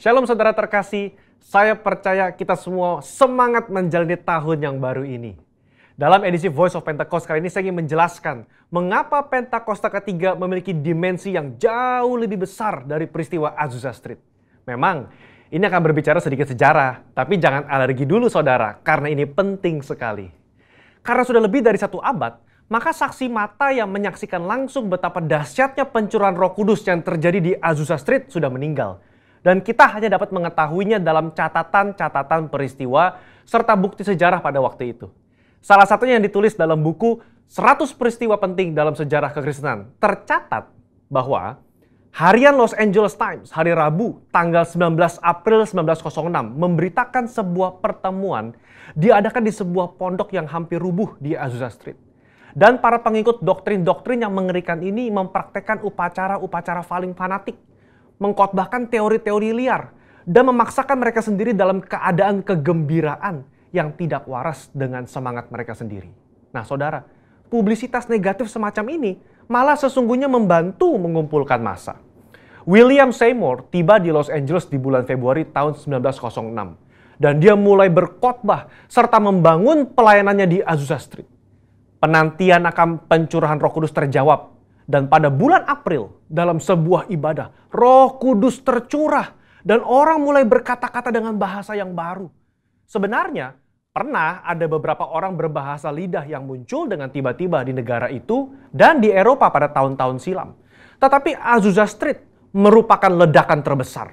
Shalom saudara terkasih, saya percaya kita semua semangat menjalani tahun yang baru ini. Dalam edisi Voice of Pentecost kali ini saya ingin menjelaskan mengapa Pentakosta ketiga memiliki dimensi yang jauh lebih besar dari peristiwa Azusa Street. Memang ini akan berbicara sedikit sejarah, tapi jangan alergi dulu saudara, karena ini penting sekali. Karena sudah lebih dari 1 abad, maka saksi mata yang menyaksikan langsung betapa dahsyatnya pencurahan Roh Kudus yang terjadi di Azusa Street sudah meninggal. Dan kita hanya dapat mengetahuinya dalam catatan-catatan peristiwa serta bukti sejarah pada waktu itu. Salah satunya yang ditulis dalam buku 100 peristiwa penting dalam sejarah kekristenan. Tercatat bahwa harian Los Angeles Times hari Rabu tanggal 19 April 1906 memberitakan sebuah pertemuan diadakan di sebuah pondok yang hampir rubuh di Azusa Street. Dan para pengikut doktrin-doktrin yang mengerikan ini mempraktekkan upacara-upacara paling fanatik, mengkhotbahkan teori-teori liar, dan memaksakan mereka sendiri dalam keadaan kegembiraan yang tidak waras dengan semangat mereka sendiri. Nah saudara, publisitas negatif semacam ini malah sesungguhnya membantu mengumpulkan massa. William Seymour tiba di Los Angeles di bulan Februari tahun 1906. Dan dia mulai berkhotbah serta membangun pelayanannya di Azusa Street. Penantian akan pencurahan Roh Kudus terjawab. Dan pada bulan April, dalam sebuah ibadah, Roh Kudus tercurah dan orang mulai berkata-kata dengan bahasa yang baru. Sebenarnya, pernah ada beberapa orang berbahasa lidah yang muncul dengan tiba-tiba di negara itu dan di Eropa pada tahun-tahun silam. Tetapi Azusa Street merupakan ledakan terbesar.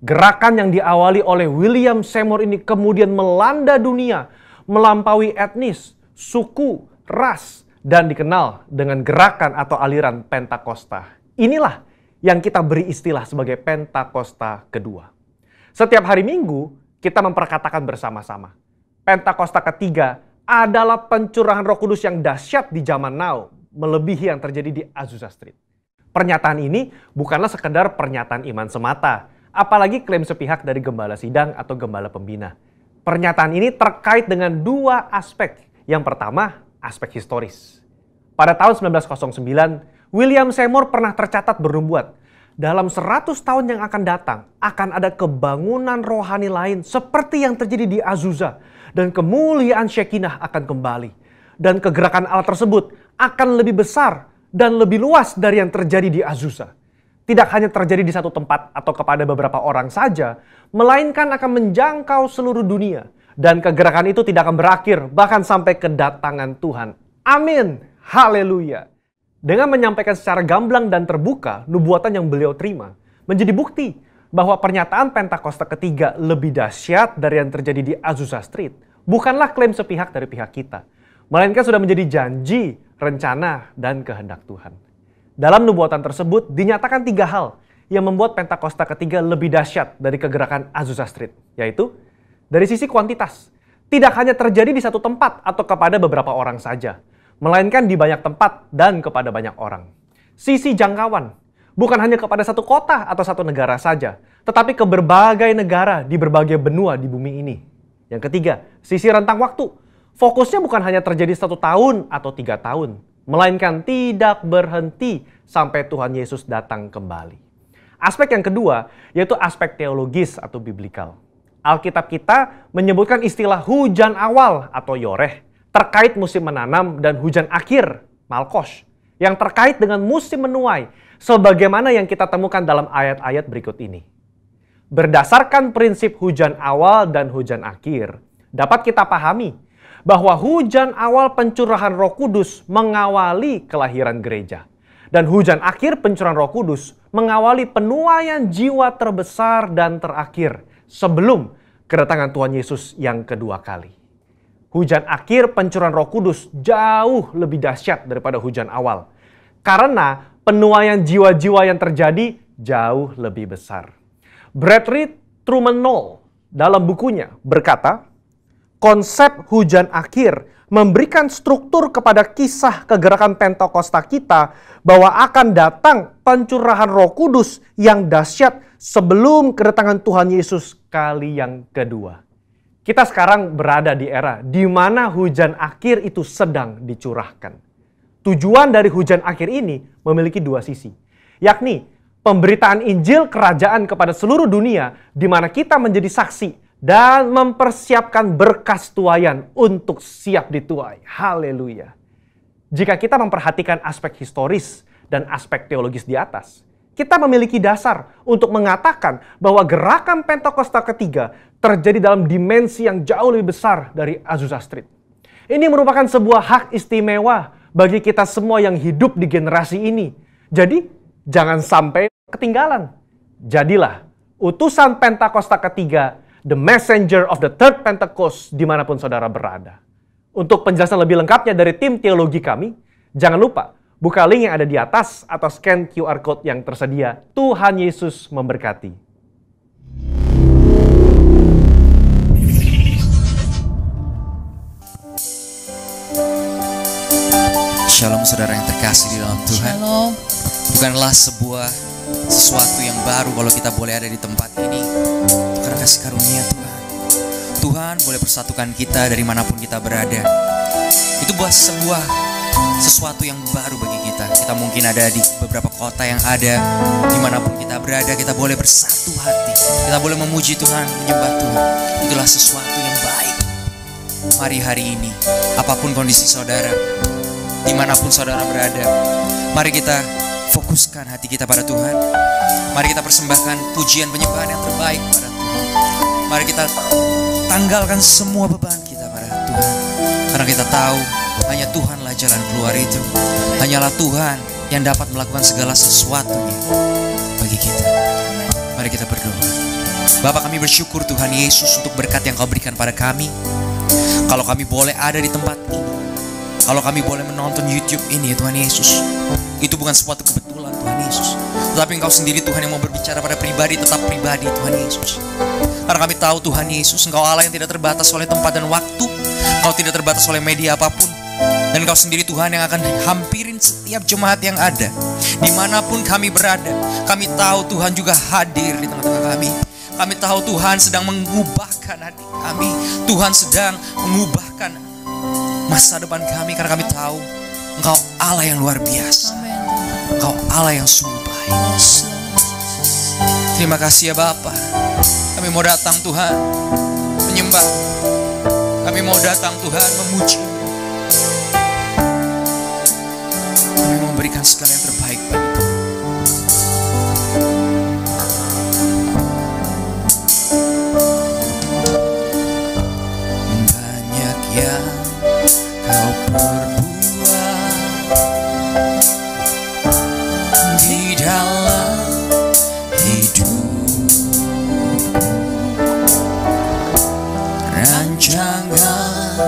Gerakan yang diawali oleh William Seymour ini kemudian melanda dunia, melampaui etnis, suku, ras, dan dikenal dengan gerakan atau aliran Pentakosta. Inilah yang kita beri istilah sebagai Pentakosta kedua. Setiap hari Minggu, kita memperkatakan bersama-sama. Pentakosta ketiga adalah pencurahan Roh Kudus yang dahsyat di zaman now, melebihi yang terjadi di Azusa Street. Pernyataan ini bukanlah sekedar pernyataan iman semata, apalagi klaim sepihak dari gembala sidang atau gembala pembina. Pernyataan ini terkait dengan 2 aspek. Yang pertama, aspek historis. Pada tahun 1909, William Seymour pernah tercatat bernubuat, dalam 100 tahun yang akan datang, akan ada kebangunan rohani lain seperti yang terjadi di Azusa, dan kemuliaan Shekinah akan kembali. Dan kegerakan Allah tersebut akan lebih besar dan lebih luas dari yang terjadi di Azusa. Tidak hanya terjadi di satu tempat atau kepada beberapa orang saja, melainkan akan menjangkau seluruh dunia. Dan kegerakan itu tidak akan berakhir, bahkan sampai kedatangan Tuhan. Amin. Haleluya. Dengan menyampaikan secara gamblang dan terbuka nubuatan yang beliau terima, menjadi bukti bahwa pernyataan Pentakosta ketiga lebih dahsyat dari yang terjadi di Azusa Street bukanlah klaim sepihak dari pihak kita, melainkan sudah menjadi janji, rencana, dan kehendak Tuhan. Dalam nubuatan tersebut dinyatakan 3 hal yang membuat Pentakosta ketiga lebih dahsyat dari kegerakan Azusa Street, yaitu dari sisi kuantitas, tidak hanya terjadi di satu tempat atau kepada beberapa orang saja, melainkan di banyak tempat dan kepada banyak orang. Sisi jangkauan, bukan hanya kepada satu kota atau satu negara saja, tetapi ke berbagai negara di berbagai benua di bumi ini. Yang ketiga, sisi rentang waktu. Fokusnya bukan hanya terjadi 1 tahun atau 3 tahun, melainkan tidak berhenti sampai Tuhan Yesus datang kembali. Aspek yang kedua, yaitu aspek teologis atau biblikal. Alkitab kita menyebutkan istilah hujan awal atau yoreh terkait musim menanam dan hujan akhir, malkos, yang terkait dengan musim menuai, sebagaimana yang kita temukan dalam ayat-ayat berikut ini. Berdasarkan prinsip hujan awal dan hujan akhir, dapat kita pahami bahwa hujan awal pencurahan Roh Kudus mengawali kelahiran gereja. Dan hujan akhir pencurahan Roh Kudus mengawali penuaian jiwa terbesar dan terakhir sebelum kedatangan Tuhan Yesus yang kedua kali. Hujan akhir pencurahan Roh Kudus jauh lebih dahsyat daripada hujan awal. Karena penuaian jiwa-jiwa yang terjadi jauh lebih besar. Bradley Truman Knoll dalam bukunya berkata, konsep hujan akhir memberikan struktur kepada kisah kegerakan Pentakosta kita bahwa akan datang pencurahan Roh Kudus yang dahsyat sebelum kedatangan Tuhan Yesus kali yang kedua. Kita sekarang berada di era di mana hujan akhir itu sedang dicurahkan. Tujuan dari hujan akhir ini memiliki 2 sisi, yakni pemberitaan Injil Kerajaan kepada seluruh dunia, di mana kita menjadi saksi dan mempersiapkan berkas tuaian untuk siap dituai. Haleluya. Jika kita memperhatikan aspek historis dan aspek teologis di atas, kita memiliki dasar untuk mengatakan bahwa gerakan Pentakosta ketiga terjadi dalam dimensi yang jauh lebih besar dari Azusa Street. Ini merupakan sebuah hak istimewa bagi kita semua yang hidup di generasi ini. Jadi, jangan sampai ketinggalan. Jadilah utusan Pentakosta ketiga, the messenger of the third Pentecost, dimanapun saudara berada. Untuk penjelasan lebih lengkapnya dari tim teologi kami, jangan lupa buka link yang ada di atas atau scan QR Code yang tersedia. Tuhan Yesus memberkati. Shalom saudara yang terkasih di dalam Tuhan. Shalom. Bukanlah sesuatu yang baru kalau kita boleh ada di tempat ini. Karena kasih karunia Tuhan. Tuhan boleh persatukan kita dari manapun kita berada. Itu sesuatu yang baru bagi kita. Kita mungkin ada di beberapa kota yang ada. Dimanapun kita berada, kita boleh bersatu hati. Kita boleh memuji Tuhan, menyembah Tuhan. Itulah sesuatu yang baik. Mari hari ini, apapun kondisi saudara, dimanapun saudara berada, mari kita fokuskan hati kita pada Tuhan. Mari kita persembahkan pujian penyembahan yang terbaik pada Tuhan. Mari kita tanggalkan semua beban kita pada Tuhan. Karena kita tahu hanya Tuhanlah jalan keluar itu. Hanyalah Tuhan yang dapat melakukan segala sesuatunya bagi kita. Mari kita berdoa. Bapa, kami bersyukur Tuhan Yesus untuk berkat yang Kau berikan pada kami. Kalau kami boleh ada di tempat ini, kalau kami boleh menonton YouTube ini, Tuhan Yesus, itu bukan suatu kebetulan Tuhan Yesus. Tetapi Engkau sendiri Tuhan yang mau berbicara pada pribadi, tetap pribadi Tuhan Yesus. Karena kami tahu Tuhan Yesus, Engkau Allah yang tidak terbatas oleh tempat dan waktu. Engkau tidak terbatas oleh media apapun. Dan Engkau sendiri Tuhan yang akan hampirin setiap jemaat yang ada. Dimanapun kami berada, kami tahu Tuhan juga hadir di tengah-tengah kami. Kami tahu Tuhan sedang mengubahkan hati kami. Tuhan sedang mengubahkan masa depan kami, karena kami tahu Engkau Allah yang luar biasa. Engkau Allah yang sungguh baik. Terima kasih ya Bapa. Kami mau datang Tuhan menyembah. Kami mau datang Tuhan memuji. Kami mau memberikan segala yang terbaik bagi Tuhan. Banyak yang Kau perbuat di dalam hidup, rancangan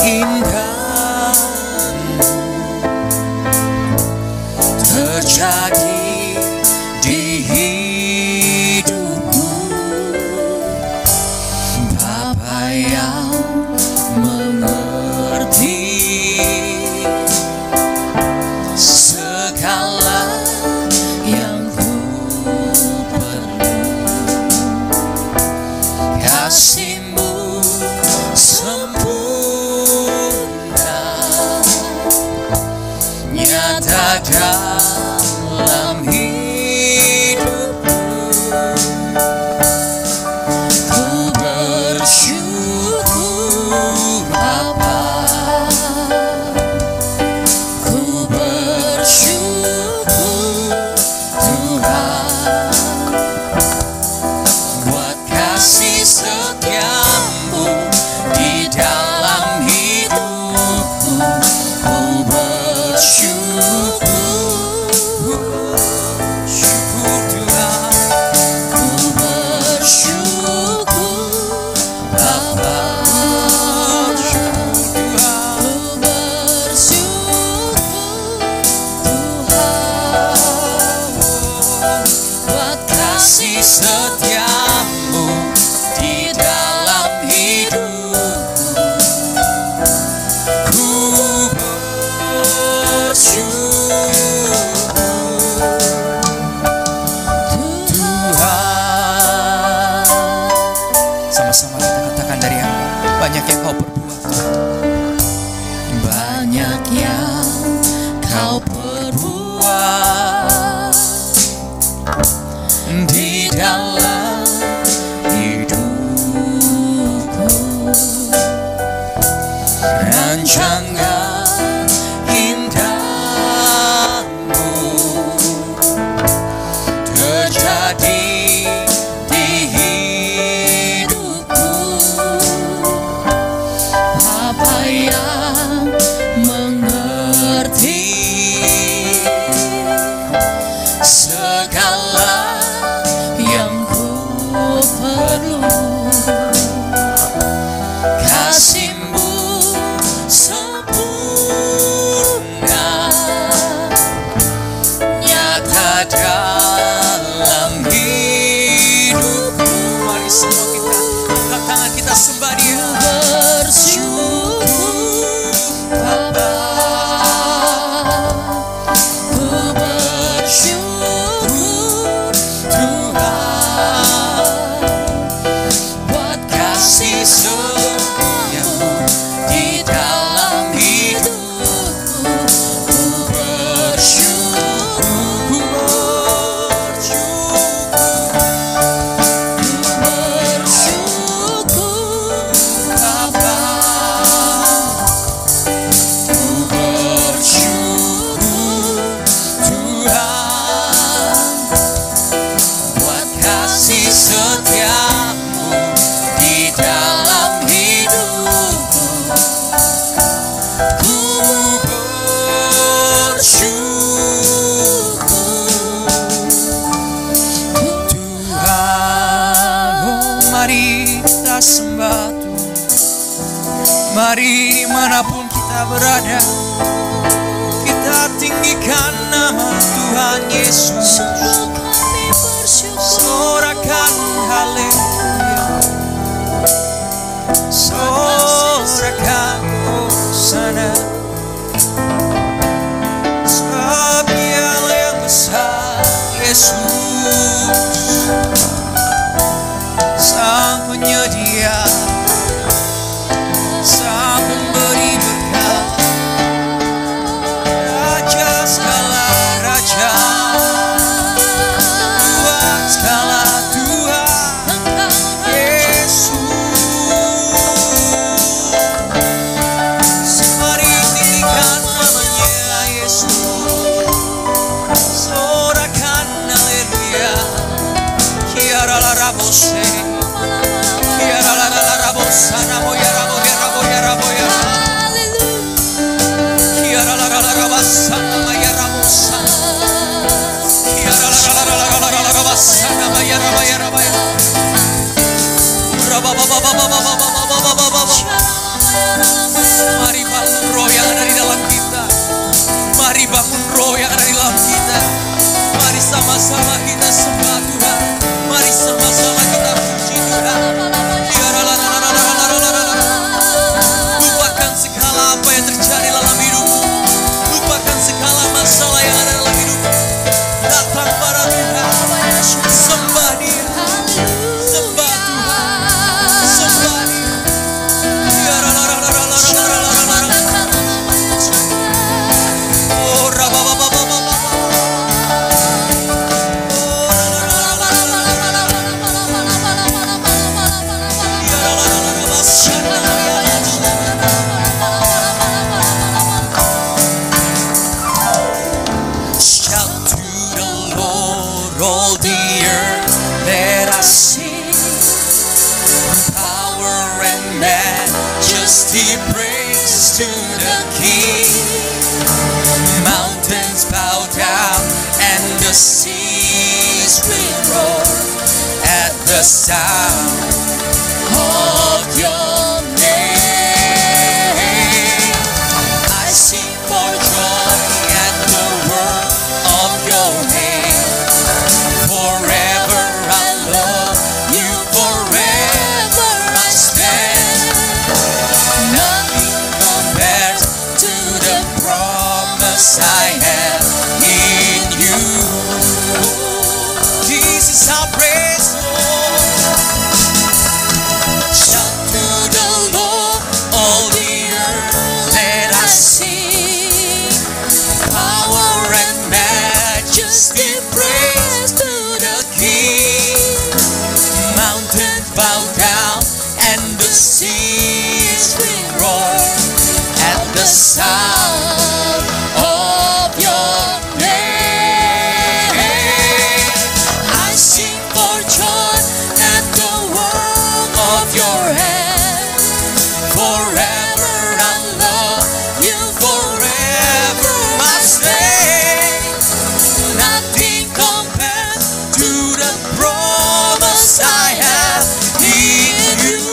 indah terjadi di hidupku. Bapa yang mengerti segala yang ku perlu, kasih-Mu sempurna nyata dalam hidupku. Ku bersyukur Bapa, ku bersyukur Tuhan, buat kasih setia-Mu di dalam hidupku. Ku bersyukur, syukur Tuhan, ku bersyukur Bapa, syukur Tuhan, ku bersyukur Tuhan, buat kasih setia-Mu di dalam hidupku. Ku bersyukur Tuhan. Sama-sama kita katakan dari yang banyak yang Kau perbuat. Banyak yang Kau perbuat rancangan indahmu terjadi di hidupku. Apa yang mengerti segala yang ku perlu, kasih-Mu sempurna nyata dalam hidupku. Mari semua kita angkat tangan, kita sembah Dia. Bersyukur Bapa, ku bersyukur Tuhan buat kasih setiamu di dalam hidupku. Ku bersyukur, ku bersyukur Bapa, ku bersyukur Tuhan buat kasih setiamu di dalam hidupku. Ku bersyukur Tuhan. Oh, mari kita sembah Tuhan. Mari dimanapun kita berada, kita tinggikan nama Tuhan Yesus. Sorakan haleluya, sorakan hosana. Sebab Dialah yang besar, Yesus, Sang penyedia, Sang pemberi berkat, Raja segala raja, Tuhan segala Tuhan, Yesus. Mari tinggikan namanya Yesus, sorakan haleluya. Kiara la rabose, kiara la rabosa, namo ya rabo ya rabo ya rabo ya. Kiara la rabasa, nama ya rabosa. Kiara la rabasa, nama ya rabo ya rabo ya. Mari bangun roh yang ada di dalam kita. Mari bangun roh yang ada di dalam kita. Mari sama-sama kita sembah Tuhan. Mari sama-sama kita puji Tuhan. Lupakan segala apa yang terjadi dalam hidupmu. Lupakan segala masalah yang ada dalam hidupmu. Datang pada Tuhan. Sembah Dia. Sembah Tuhan. Sembah Dia. Oh, shout to the Lord, all the earth, let us sing. Power and majesty, praise to the King. Mountains bow down and the seas will roar at the sound of your name. I sing for joy at the word of your name. Forever I love you, forever I stand. Nothing compares to the promise I have in you. This is our praise, Lord. Shout to the Lord, all the earth, let us sing. Power and majesty, praise to the King. Mountains bow down and the seas will roar sound of your name. I sing for joy at the work of your hand. Forever I love you, forever I stay. Nothing compares to the promise I have in you.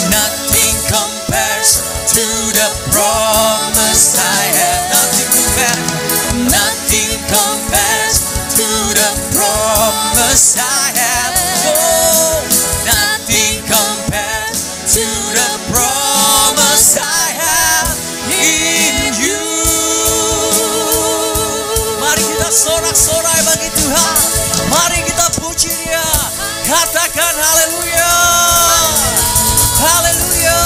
Nothing compares to the promise I have. Nothing compares to the promise I have. Oh, nothing compares to the promise I have in you. Mari kita sorak-sorai bagi Tuhan. Mari kita puji Dia. Katakan haleluya. Haleluya.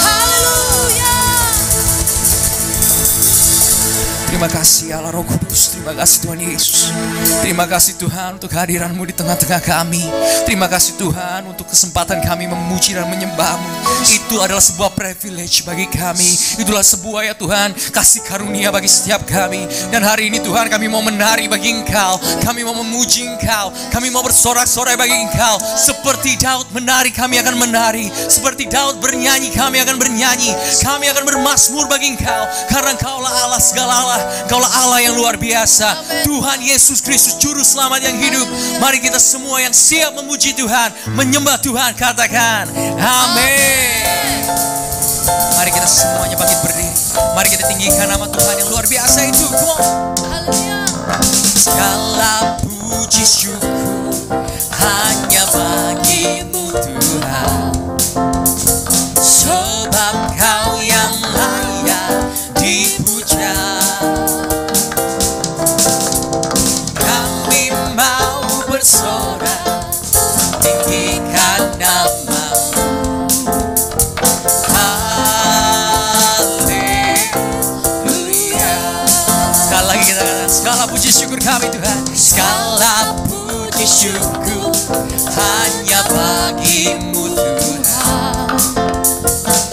Terima kasih Allah Roh Kudus. Terima kasih Tuhan Yesus. Terima kasih Tuhan untuk hadiran-Mu di tengah-tengah kami. Terima kasih Tuhan untuk kesempatan kami memuji dan menyembah-Mu. Itu adalah sebuah privilege bagi kami. Itulah sebuah ya Tuhan kasih karunia bagi setiap kami. Dan hari ini Tuhan kami mau menari bagi Engkau. Kami mau memuji Engkau. Kami mau bersorak-sorai bagi Engkau. Seperti Daud menari kami akan menari. Seperti Daud bernyanyi kami akan bernyanyi. Kami akan bermazmur bagi Engkau. Karena Engkaulah Allah segala Allah. Engkaulah Allah yang luar biasa. Tuhan Yesus Kristus Juru Selamat yang hidup. Mari kita semua yang siap memuji Tuhan, menyembah Tuhan, katakan amin. Mari kita semuanya bangkit berdiri. Mari kita tinggikan nama Tuhan yang luar biasa itu. Come on. Segala puji syukur hanya bagi-Mu Tuhan. Sebab Kau yang layak dipuja. Kami mau bersorak, tinggikan nama-Mu. Haleluya. Sekali lagi kita katakan, segala puji syukur kami Tuhan. Segala puji syukur hanya bagi-Mu Tuhan.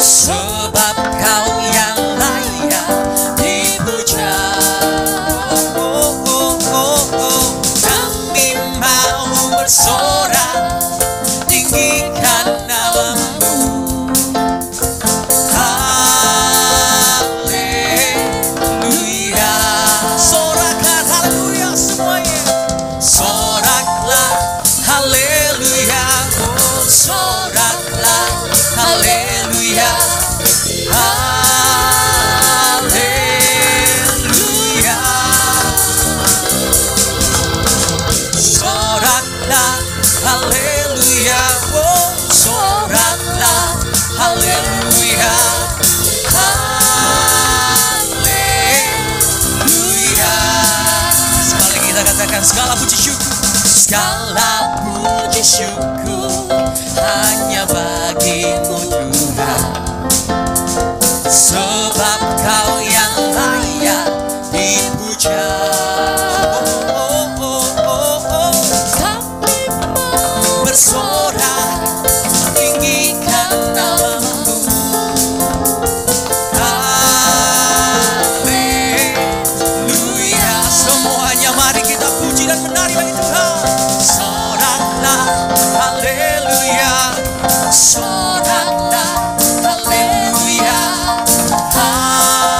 Sebab Kau yang layak dipuja. Kami mau bersorak, tinggikan nama-Mu. Haleluya. Sorakkan haleluya semuanya. Soraklah haleluya. Oh, soraklah haleluya. Haleluya. Soraklah haleluya. Oh, soraklah haleluya. Haleluya. Sekali lagi kita katakan, segala puji syukur. Segala puji syukur hanya bagi-Mu Tuhan. Sebab Kau yang layak dipuja. Kami mau bersorak, tinggikan nama-Mu. Haleluya. Semuanya mari kita puji dan menari bagi Tuhan. Soraklah haleluya. Soraklah haleluya. Haleluya.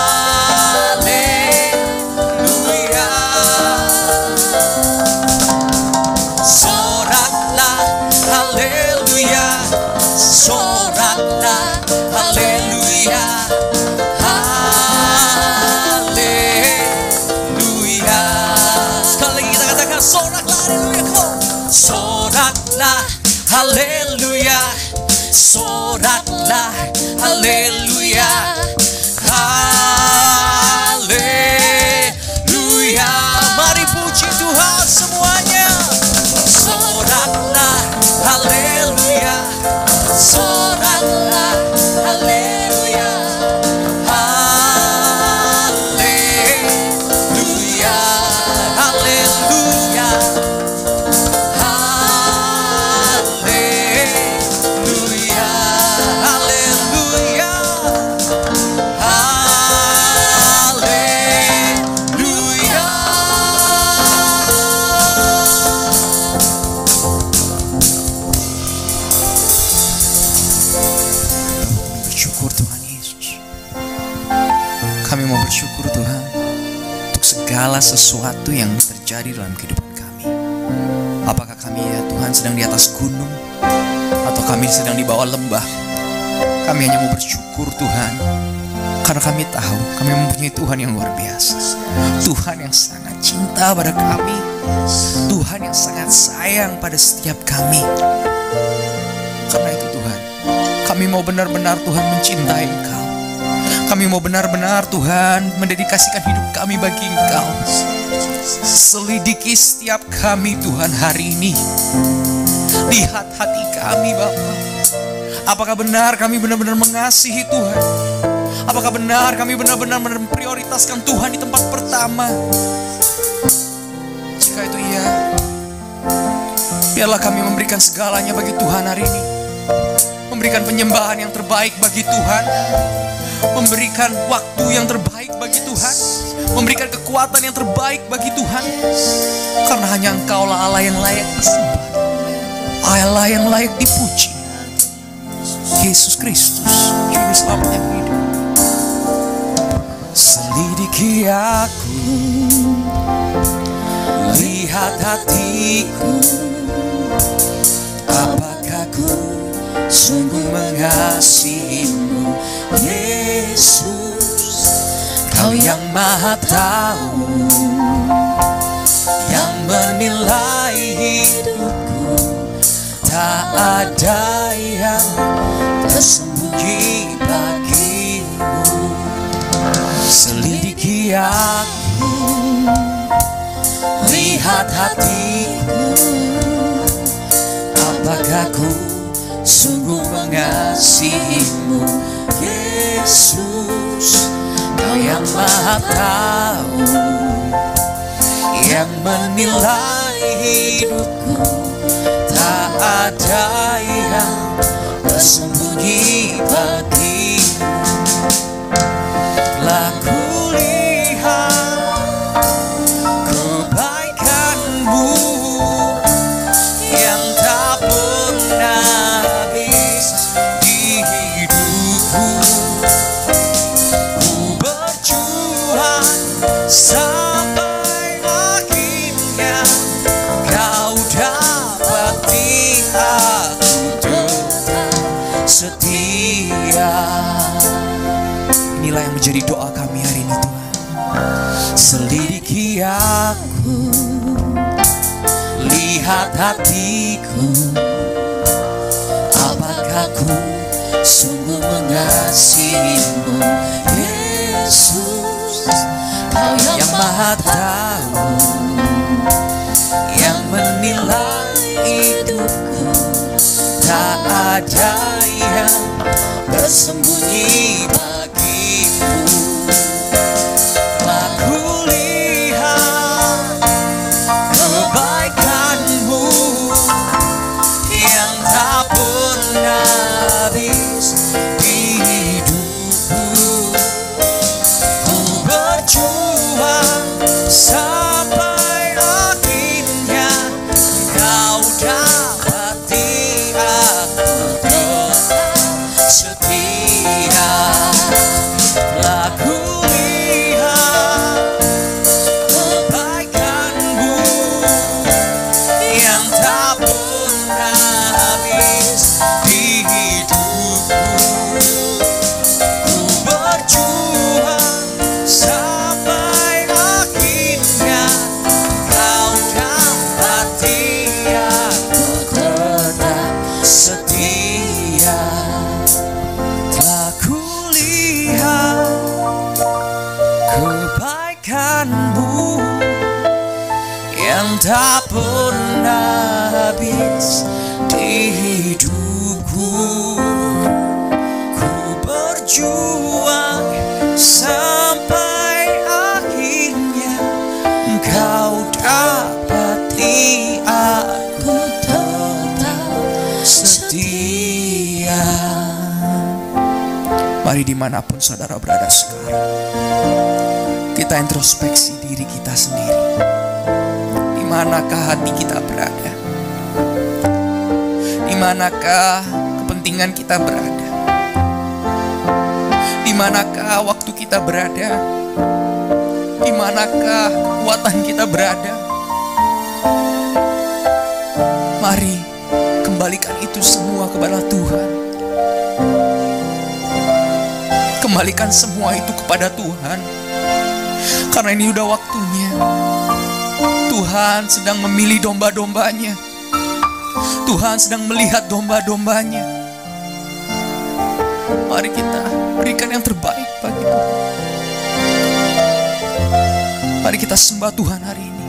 Soraklah haleluya. Soraklah haleluya. Haleluya. Sekali lagi kita katakan, soraklah haleluya. Soraklah haleluya. Soraklah haleluya. Haleluya. Mari puji Tuhan semuanya. Soraklah haleluya. Soraklah haleluya. Haleluya. Haleluya. Haleluya. mau bersyukur Tuhan untuk segala sesuatu yang terjadi dalam kehidupan kami. Apakah kami ya Tuhan sedang di atas gunung atau kami sedang di bawah lembah, kami hanya mau bersyukur Tuhan, karena kami tahu kami mempunyai Tuhan yang luar biasa, Tuhan yang sangat cinta pada kami, Tuhan yang sangat sayang pada setiap kami. Karena itu Tuhan, kami mau benar-benar Tuhan mencintai Engkau. Kami mau benar-benar Tuhan mendedikasikan hidup kami bagi Engkau. Selidiki setiap kami Tuhan hari ini. Lihat hati kami Bapa. Apakah benar kami benar-benar mengasihi Tuhan? Apakah benar kami benar-benar memprioritaskan Tuhan di tempat pertama? Jika itu iya, biarlah kami memberikan segalanya bagi Tuhan hari ini. Memberikan penyembahan yang terbaik bagi Tuhan, memberikan waktu yang terbaik bagi Tuhan, memberikan kekuatan yang terbaik bagi Tuhan. Karena hanya Engkaulah Allah yang layak disembah, Allah yang layak dipuji. Yesus Kristus, Juru Selamat yang hidup. Selidiki aku, lihat hatiku, apakah ku sungguh mengasihimu, Yesus. Kau yang Maha Tahu, yang menilai hidupku. Tak ada yang tersembunyi bagimu. Selidiki aku, lihat hatiku, apakah ku sungguh mengasihimu, Yesus. Kau yang Maha Tahu, yang menilai hidupku. Tak ada yang tersembunyi bagimu. Telah kulihat kebaikanmu yang tak pernah habis di hidupku. Ku berjuang sampai akhirnya kau dapati aku tetap setia. Inilah yang menjadi doa kami hari ini Tuhan. Selidiki aku, lihat hatiku, apakah ku sungguh mengasihimu, Yesus. Kau yang Maha Tahu, yang menilai hidupku. Tak ada yang tersembunyi bagimu. Telah kulihat kebaikanmu yang tak pernah habis di hidupku. Ku berjuang sampai akhirnya kau dapati aku tetap setia. Telah kulihat kebaikanmu yang tak pernah habis di hidupku. Ku berjuang sampai akhirnya kau dapati aku tetap setia. Telah kulihat kebaikanmu yang tak pernah habis di hidupku. Ku berjuang sampai akhirnya engkau dapati aku tetap setia. Mari dimanapun saudara berada sekarang, kita introspeksi diri kita sendiri. Di manakah hati kita berada? Di manakah kepentingan kita berada? Di manakah waktu kita berada? di manakah kekuatan kita berada. Mari kembalikan itu semua kepada Tuhan. Kembalikan semua itu kepada Tuhan. Karena ini udah waktunya. Tuhan sedang memilih domba-dombanya. Tuhan sedang melihat domba-dombanya. Mari kita berikan yang terbaik bagi Tuhan. Mari kita sembah Tuhan hari ini.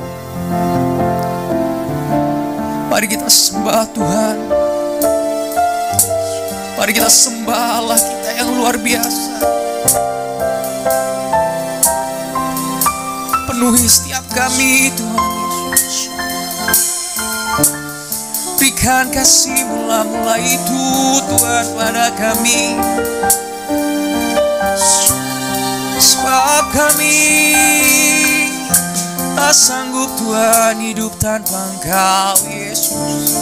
Mari kita sembah Tuhan. Mari kita sembah Allah kita yang luar biasa. Penuhi setiap kami Tuhan Yesus. Berikan kasih mula-mula itu Tuhan pada kami. Sebab kami tak sanggup Tuhan hidup tanpa Engkau Yesus.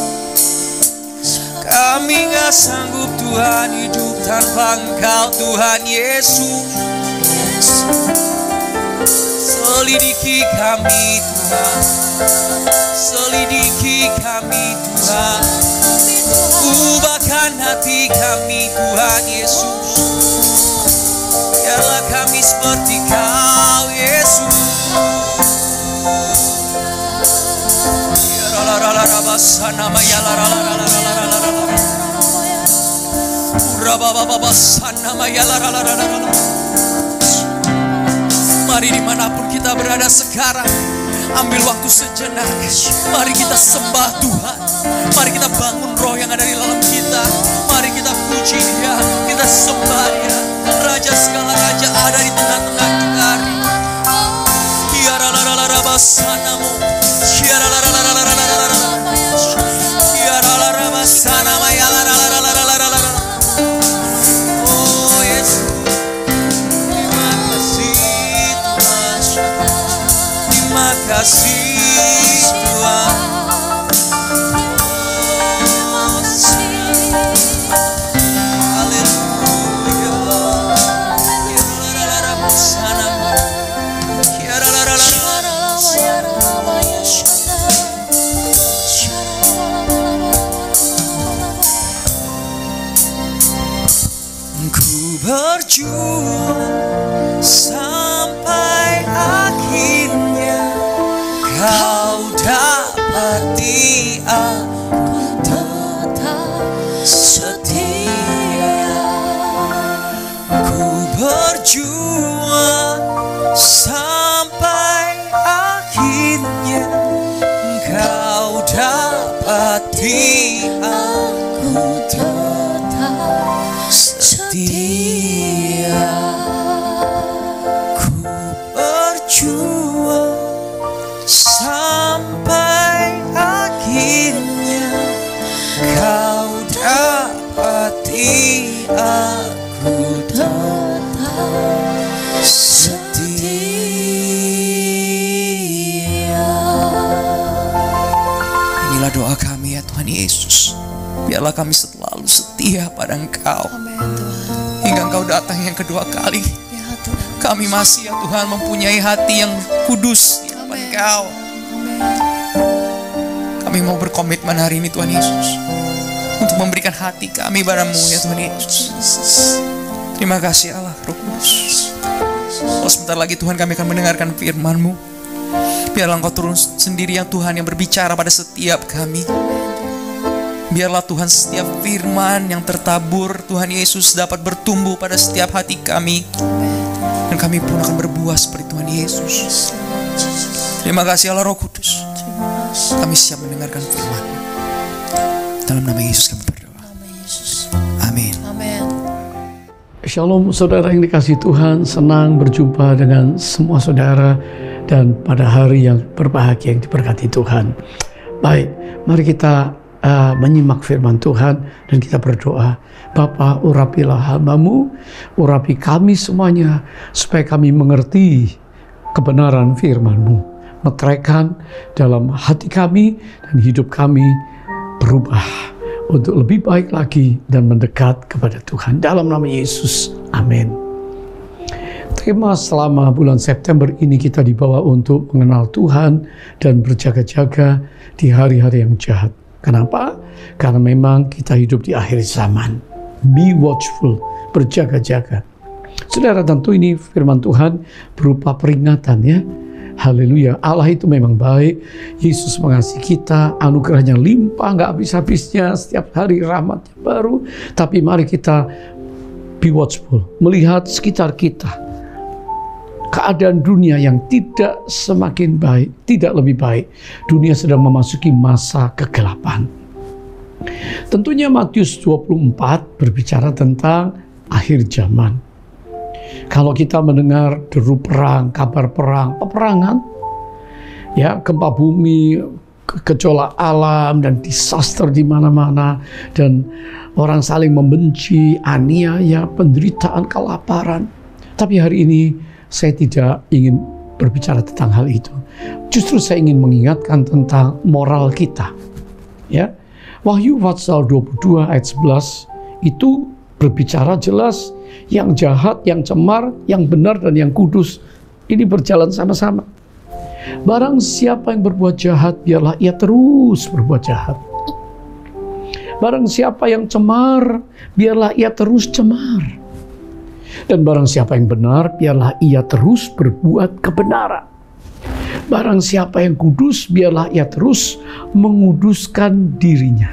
Kami gak sanggup Tuhan hidup tanpa Engkau Tuhan Yesus. Selidiki kami Tuhan, selidiki kami Tuhan, ubahkan hati kami Tuhan Yesus. Biarlah kami seperti Kau Yesus. Mari dimanapun kita berada sekarang, ambil waktu sejenak. Mari kita sembah Tuhan. Mari kita bangun roh yang ada di dalam kita. Mari kita puji Dia, kita sembah Dia. Raja segala raja ada di tengah-tengah kita hari. Kiara la la la la basanamu. Kiara la la la la la la la la. Kiara la la basana maya la la la la la la la. Oh Yesus. Terima kasih Tuhan. Terima kasih Tuhan. Berjuang sampai akhirnya Kau dapati aku tetap setia. Ku berjuang sampai akhirnya Kau dapati aku tetap setia. Ku berjuang sampai akhirnya Kau dapati aku tetap setia. Inilah doa kami ya Tuhan Yesus. Biarlah kami selalu setia pada Engkau. Hingga Engkau datang yang kedua kali. Kami masih ya Tuhan mempunyai hati yang kudus di hadapan Engkau. Kami mau berkomitmen hari ini Tuhan Yesus untuk memberikan hati kami padamu ya Tuhan Yesus. Terima kasih Allah Roh Kudus. Oh, sebentar lagi Tuhan kami akan mendengarkan firman-Mu. Biarlah Engkau turun sendiri yang Tuhan yang berbicara pada setiap kami. Biarlah Tuhan setiap firman yang tertabur Tuhan Yesus dapat bertumbuh pada setiap hati kami. Dan kami pun akan berbuah seperti Tuhan Yesus. Terima kasih Allah Roh Kudus. Kami siap mendengarkan firman. Dalam nama Yesus kami berdoa. Amin. Shalom saudara yang dikasihi Tuhan. Senang berjumpa dengan semua saudara. Dan pada hari yang berbahagia yang diberkati Tuhan. Baik, mari kita menyimak firman Tuhan dan kita berdoa. Bapa, urapilah hamba-Mu, urapi kami semuanya supaya kami mengerti kebenaran firman-Mu, meteraikan dalam hati kami dan hidup kami berubah untuk lebih baik lagi dan mendekat kepada Tuhan dalam nama Yesus. Amin. Skema selama bulan September ini kita dibawa untuk mengenal Tuhan dan berjaga-jaga di hari-hari yang jahat. Kenapa? Karena memang kita hidup di akhir zaman. Be watchful, berjaga-jaga. Saudara, tentu ini firman Tuhan berupa peringatan ya. Haleluya, Allah itu memang baik. Yesus mengasihi kita, anugerahnya limpah, nggak habis-habisnya, setiap hari rahmatnya baru. Tapi mari kita be watchful, melihat sekitar kita. Keadaan dunia yang tidak semakin baik, tidak lebih baik. Dunia sedang memasuki masa kegelapan. Tentunya Matius 24 berbicara tentang akhir zaman. Kalau kita mendengar deru perang, kabar perang, peperangan, ya, gempa bumi, gejolak alam dan disaster di mana-mana, dan orang saling membenci, aniaya, penderitaan, kelaparan. Tapi hari ini saya tidak ingin berbicara tentang hal itu. Justru saya ingin mengingatkan tentang moral kita. Ya, Wahyu pasal 22 ayat 11 itu berbicara jelas, yang jahat, yang cemar, yang benar, dan yang kudus ini berjalan sama-sama. Barang siapa yang berbuat jahat, biarlah ia terus berbuat jahat. Barang siapa yang cemar, biarlah ia terus cemar. Dan barang siapa yang benar, biarlah ia terus berbuat kebenaran. Barang siapa yang kudus, biarlah ia terus menguduskan dirinya.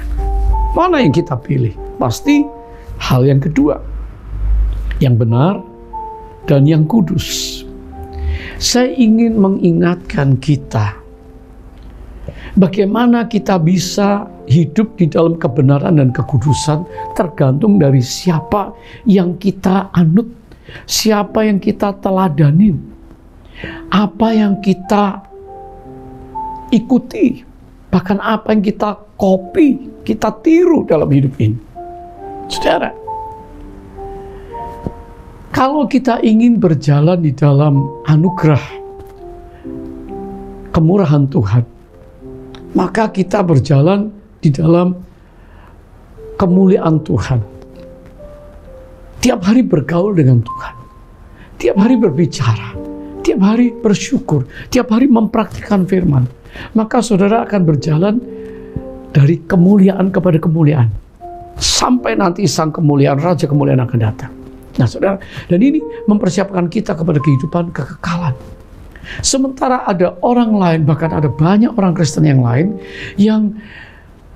Mana yang kita pilih? Pasti hal yang kedua, yang benar dan yang kudus. Saya ingin mengingatkan kita, bagaimana kita bisa hidup di dalam kebenaran dan kekudusan tergantung dari siapa yang kita anut, siapa yang kita teladanin, apa yang kita ikuti, bahkan apa yang kita copy, kita tiru dalam hidup ini. Saudara, kalau kita ingin berjalan di dalam anugerah kemurahan Tuhan, maka kita berjalan di dalam kemuliaan Tuhan. Tiap hari bergaul dengan Tuhan, tiap hari berbicara, tiap hari bersyukur, tiap hari mempraktikkan firman, maka saudara akan berjalan dari kemuliaan kepada kemuliaan, sampai nanti sang kemuliaan, Raja kemuliaan akan datang. Nah saudara, dan ini mempersiapkan kita kepada kehidupan kekekalan. Sementara ada orang lain, bahkan ada banyak orang Kristen yang lain yang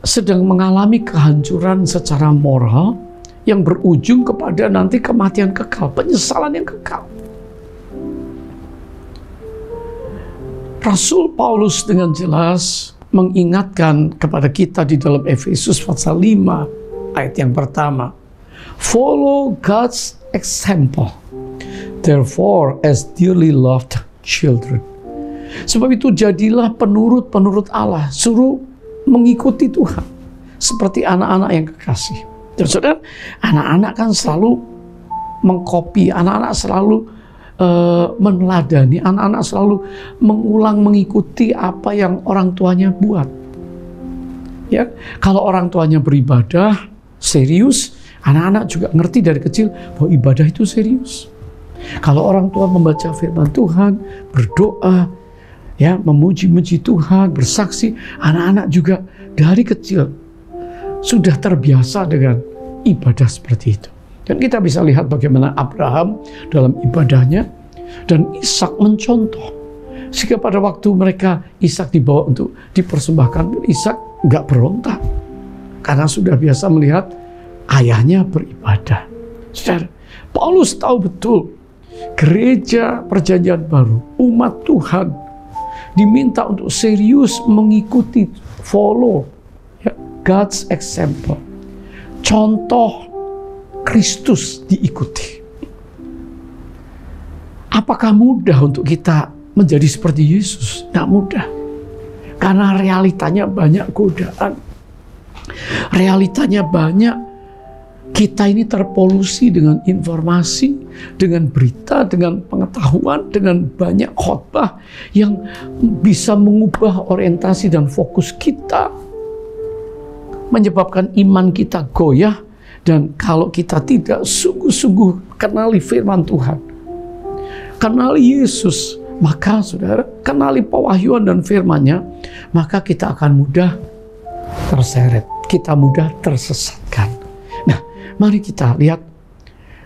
sedang mengalami kehancuran secara moral yang berujung kepada nanti kematian kekal, penyesalan yang kekal. Rasul Paulus dengan jelas mengingatkan kepada kita di dalam Efesus pasal 5 ayat yang pertama. Follow God's example, therefore as dearly loved children. Sebab itu jadilah penurut-penurut Allah, suruh mengikuti Tuhan seperti anak-anak yang kekasih. Dan saudara, anak-anak kan selalu mengkopi, anak-anak selalu meneladani, anak-anak selalu mengulang, mengikuti apa yang orang tuanya buat. Ya, kalau orang tuanya beribadah serius, anak-anak juga ngerti dari kecil bahwa ibadah itu serius. Kalau orang tua membaca firman Tuhan, berdoa, ya, memuji-muji Tuhan, bersaksi, anak-anak juga dari kecil sudah terbiasa dengan ibadah seperti itu. Dan kita bisa lihat bagaimana Abraham dalam ibadahnya dan Ishak mencontoh. Sehingga pada waktu mereka Ishak dibawa untuk dipersembahkan, Ishak nggak berontak karena sudah biasa melihat ayahnya beribadah. Saudara, Paulus tahu betul gereja perjanjian baru, umat Tuhan diminta untuk serius mengikuti, follow ya, God's example. Contoh Kristus diikuti. Apakah mudah untuk kita menjadi seperti Yesus? Tidak mudah. Karena realitanya banyak godaan. Realitanya banyak. Kita ini terpolusi dengan informasi, dengan berita, dengan pengetahuan, dengan banyak khotbah yang bisa mengubah orientasi dan fokus kita, menyebabkan iman kita goyah. Dan kalau kita tidak sungguh-sungguh kenali firman Tuhan, kenali Yesus, maka saudara, kenali pewahyuan dan firman-Nya, maka kita akan mudah terseret, kita mudah tersesatkan. Nah, mari kita lihat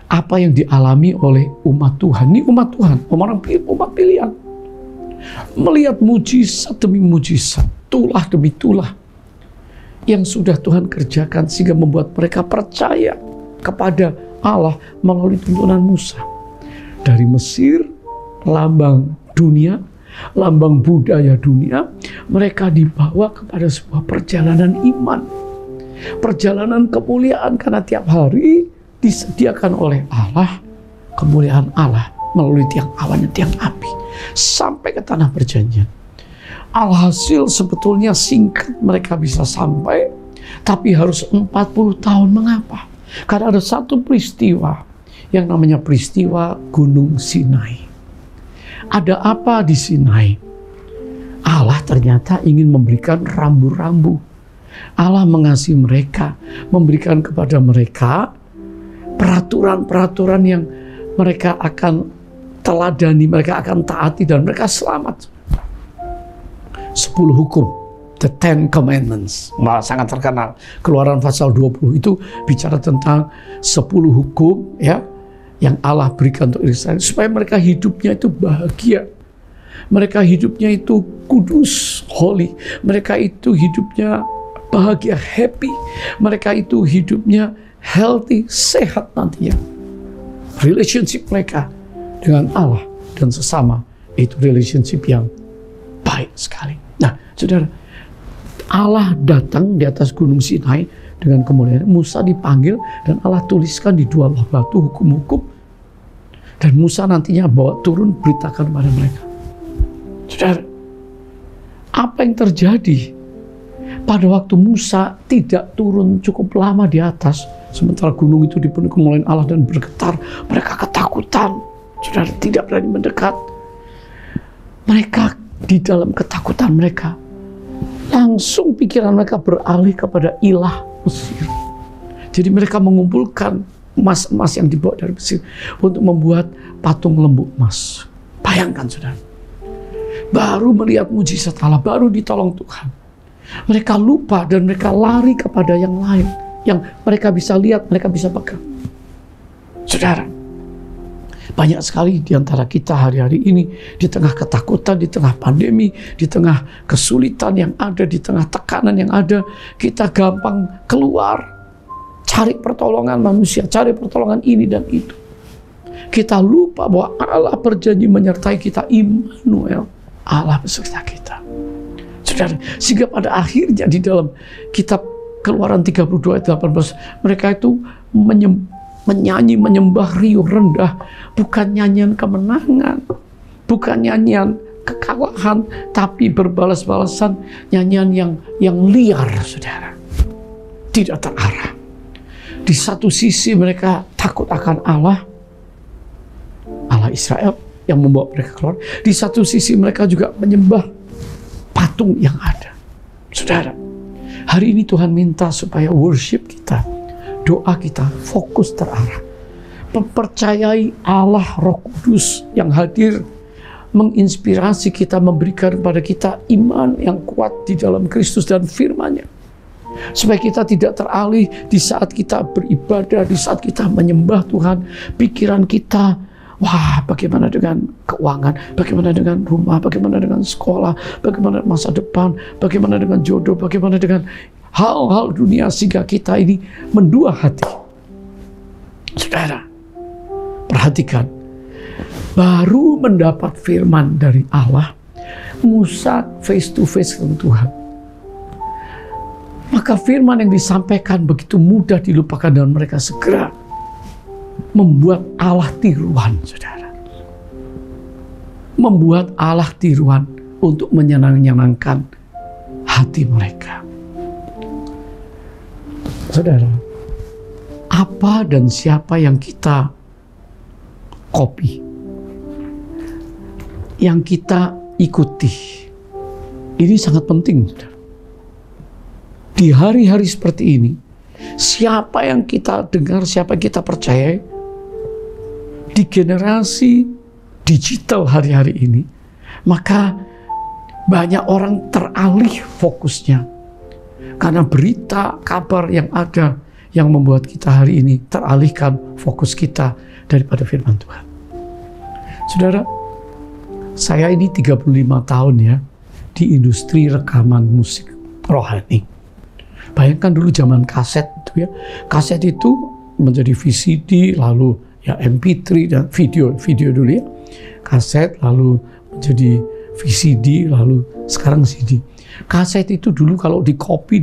apa yang dialami oleh umat Tuhan. Ini umat Tuhan, umat pilihan. Melihat mujizat demi mujizat, tulah demi tulah yang sudah Tuhan kerjakan sehingga membuat mereka percaya kepada Allah melalui tuntunan Musa. Dari Mesir, lambang dunia, lambang budaya dunia, mereka dibawa kepada sebuah perjalanan iman, perjalanan kemuliaan, karena tiap hari disediakan oleh Allah kemuliaan Allah melalui tiang awan dan tiang api sampai ke tanah perjanjian. Alhasil sebetulnya singkat mereka bisa sampai, tapi harus 40 tahun. Mengapa? Karena ada satu peristiwa yang namanya peristiwa Gunung Sinai. Ada apa di Sinai? Allah ternyata ingin memberikan rambu-rambu. Allah mengasihi mereka, memberikan kepada mereka peraturan-peraturan yang mereka akan teladani, mereka akan taati, dan mereka selamat. 10 hukum, the 10 commandments, malah sangat terkenal. Keluaran pasal 20 itu bicara tentang 10 hukum ya yang Allah berikan untuk Israel supaya mereka hidupnya itu bahagia. Mereka hidupnya itu kudus, holy. Mereka itu hidupnya bahagia, happy. Mereka itu hidupnya healthy, sehat nantinya. Relationship mereka dengan Allah dan sesama itu relationship yang baik sekali. Nah, saudara, Allah datang di atas Gunung Sinai dengan kemuliaan. Musa dipanggil dan Allah tuliskan di 2 loh batu hukum-hukum. Dan Musa nantinya bawa turun beritakan kepada mereka. Saudara, apa yang terjadi pada waktu Musa tidak turun cukup lama di atas, sementara gunung itu dipenuhi kemuliaan Allah dan bergetar, mereka ketakutan. Saudara, tidak berani mendekat. Mereka di dalam ketakutan mereka, langsung pikiran mereka beralih kepada ilah Mesir. Jadi mereka mengumpulkan emas-emas yang dibawa dari Mesir untuk membuat patung lembu emas. Bayangkan saudara, baru melihat mujizat Allah, baru ditolong Tuhan, mereka lupa dan mereka lari kepada yang lain, yang mereka bisa lihat, mereka bisa pegang. Saudara, banyak sekali di antara kita hari-hari ini, di tengah ketakutan, di tengah pandemi, di tengah kesulitan yang ada, di tengah tekanan yang ada, kita gampang keluar, cari pertolongan manusia, cari pertolongan ini dan itu. Kita lupa bahwa Allah berjanji menyertai kita, Immanuel, Allah beserta kita. Saudara, sehingga pada akhirnya di dalam kitab Keluaran 32 ayat 18, mereka itu menyanyi, menyembah riuh rendah, bukan nyanyian kemenangan, bukan nyanyian kekalahan, tapi berbalas-balasan nyanyian yang liar, saudara, tidak terarah. Di satu sisi mereka takut akan Allah Israel yang membawa mereka keluar. Di satu sisi mereka juga menyembah patung yang ada. Saudara, hari ini Tuhan minta supaya worship kita, doa kita fokus terarah. Mempercayai Allah Roh Kudus yang hadir, menginspirasi kita, memberikan kepada kita iman yang kuat di dalam Kristus dan firman-Nya. Supaya kita tidak teralih di saat kita beribadah, di saat kita menyembah Tuhan, pikiran kita, wah, bagaimana dengan keuangan, bagaimana dengan rumah, bagaimana dengan sekolah, bagaimana masa depan, bagaimana dengan jodoh, bagaimana dengan hal-hal dunia, sehingga kita ini mendua hati. Saudara, perhatikan, baru mendapat firman dari Allah, Musa face to face dengan Tuhan. Maka firman yang disampaikan begitu mudah dilupakan dan mereka segera membuat Allah tiruan, saudara. Membuat Allah tiruan untuk menyenangkan hati mereka. Saudara, apa dan siapa yang kita copy, yang kita ikuti, ini sangat penting, saudara. Di hari-hari seperti ini, siapa yang kita dengar, siapa yang kita percayai, di generasi digital hari-hari ini, maka banyak orang teralih fokusnya. Karena berita, kabar yang ada yang membuat kita hari ini teralihkan fokus kita daripada firman Tuhan. Saudara, saya ini 35 tahun ya di industri rekaman musik rohani. Bayangkan dulu zaman kaset itu ya. Kaset itu menjadi VCD, lalu ya MP3 dan video dulu ya. Kaset lalu menjadi VCD, lalu sekarang CD. Kaset itu dulu kalau di copy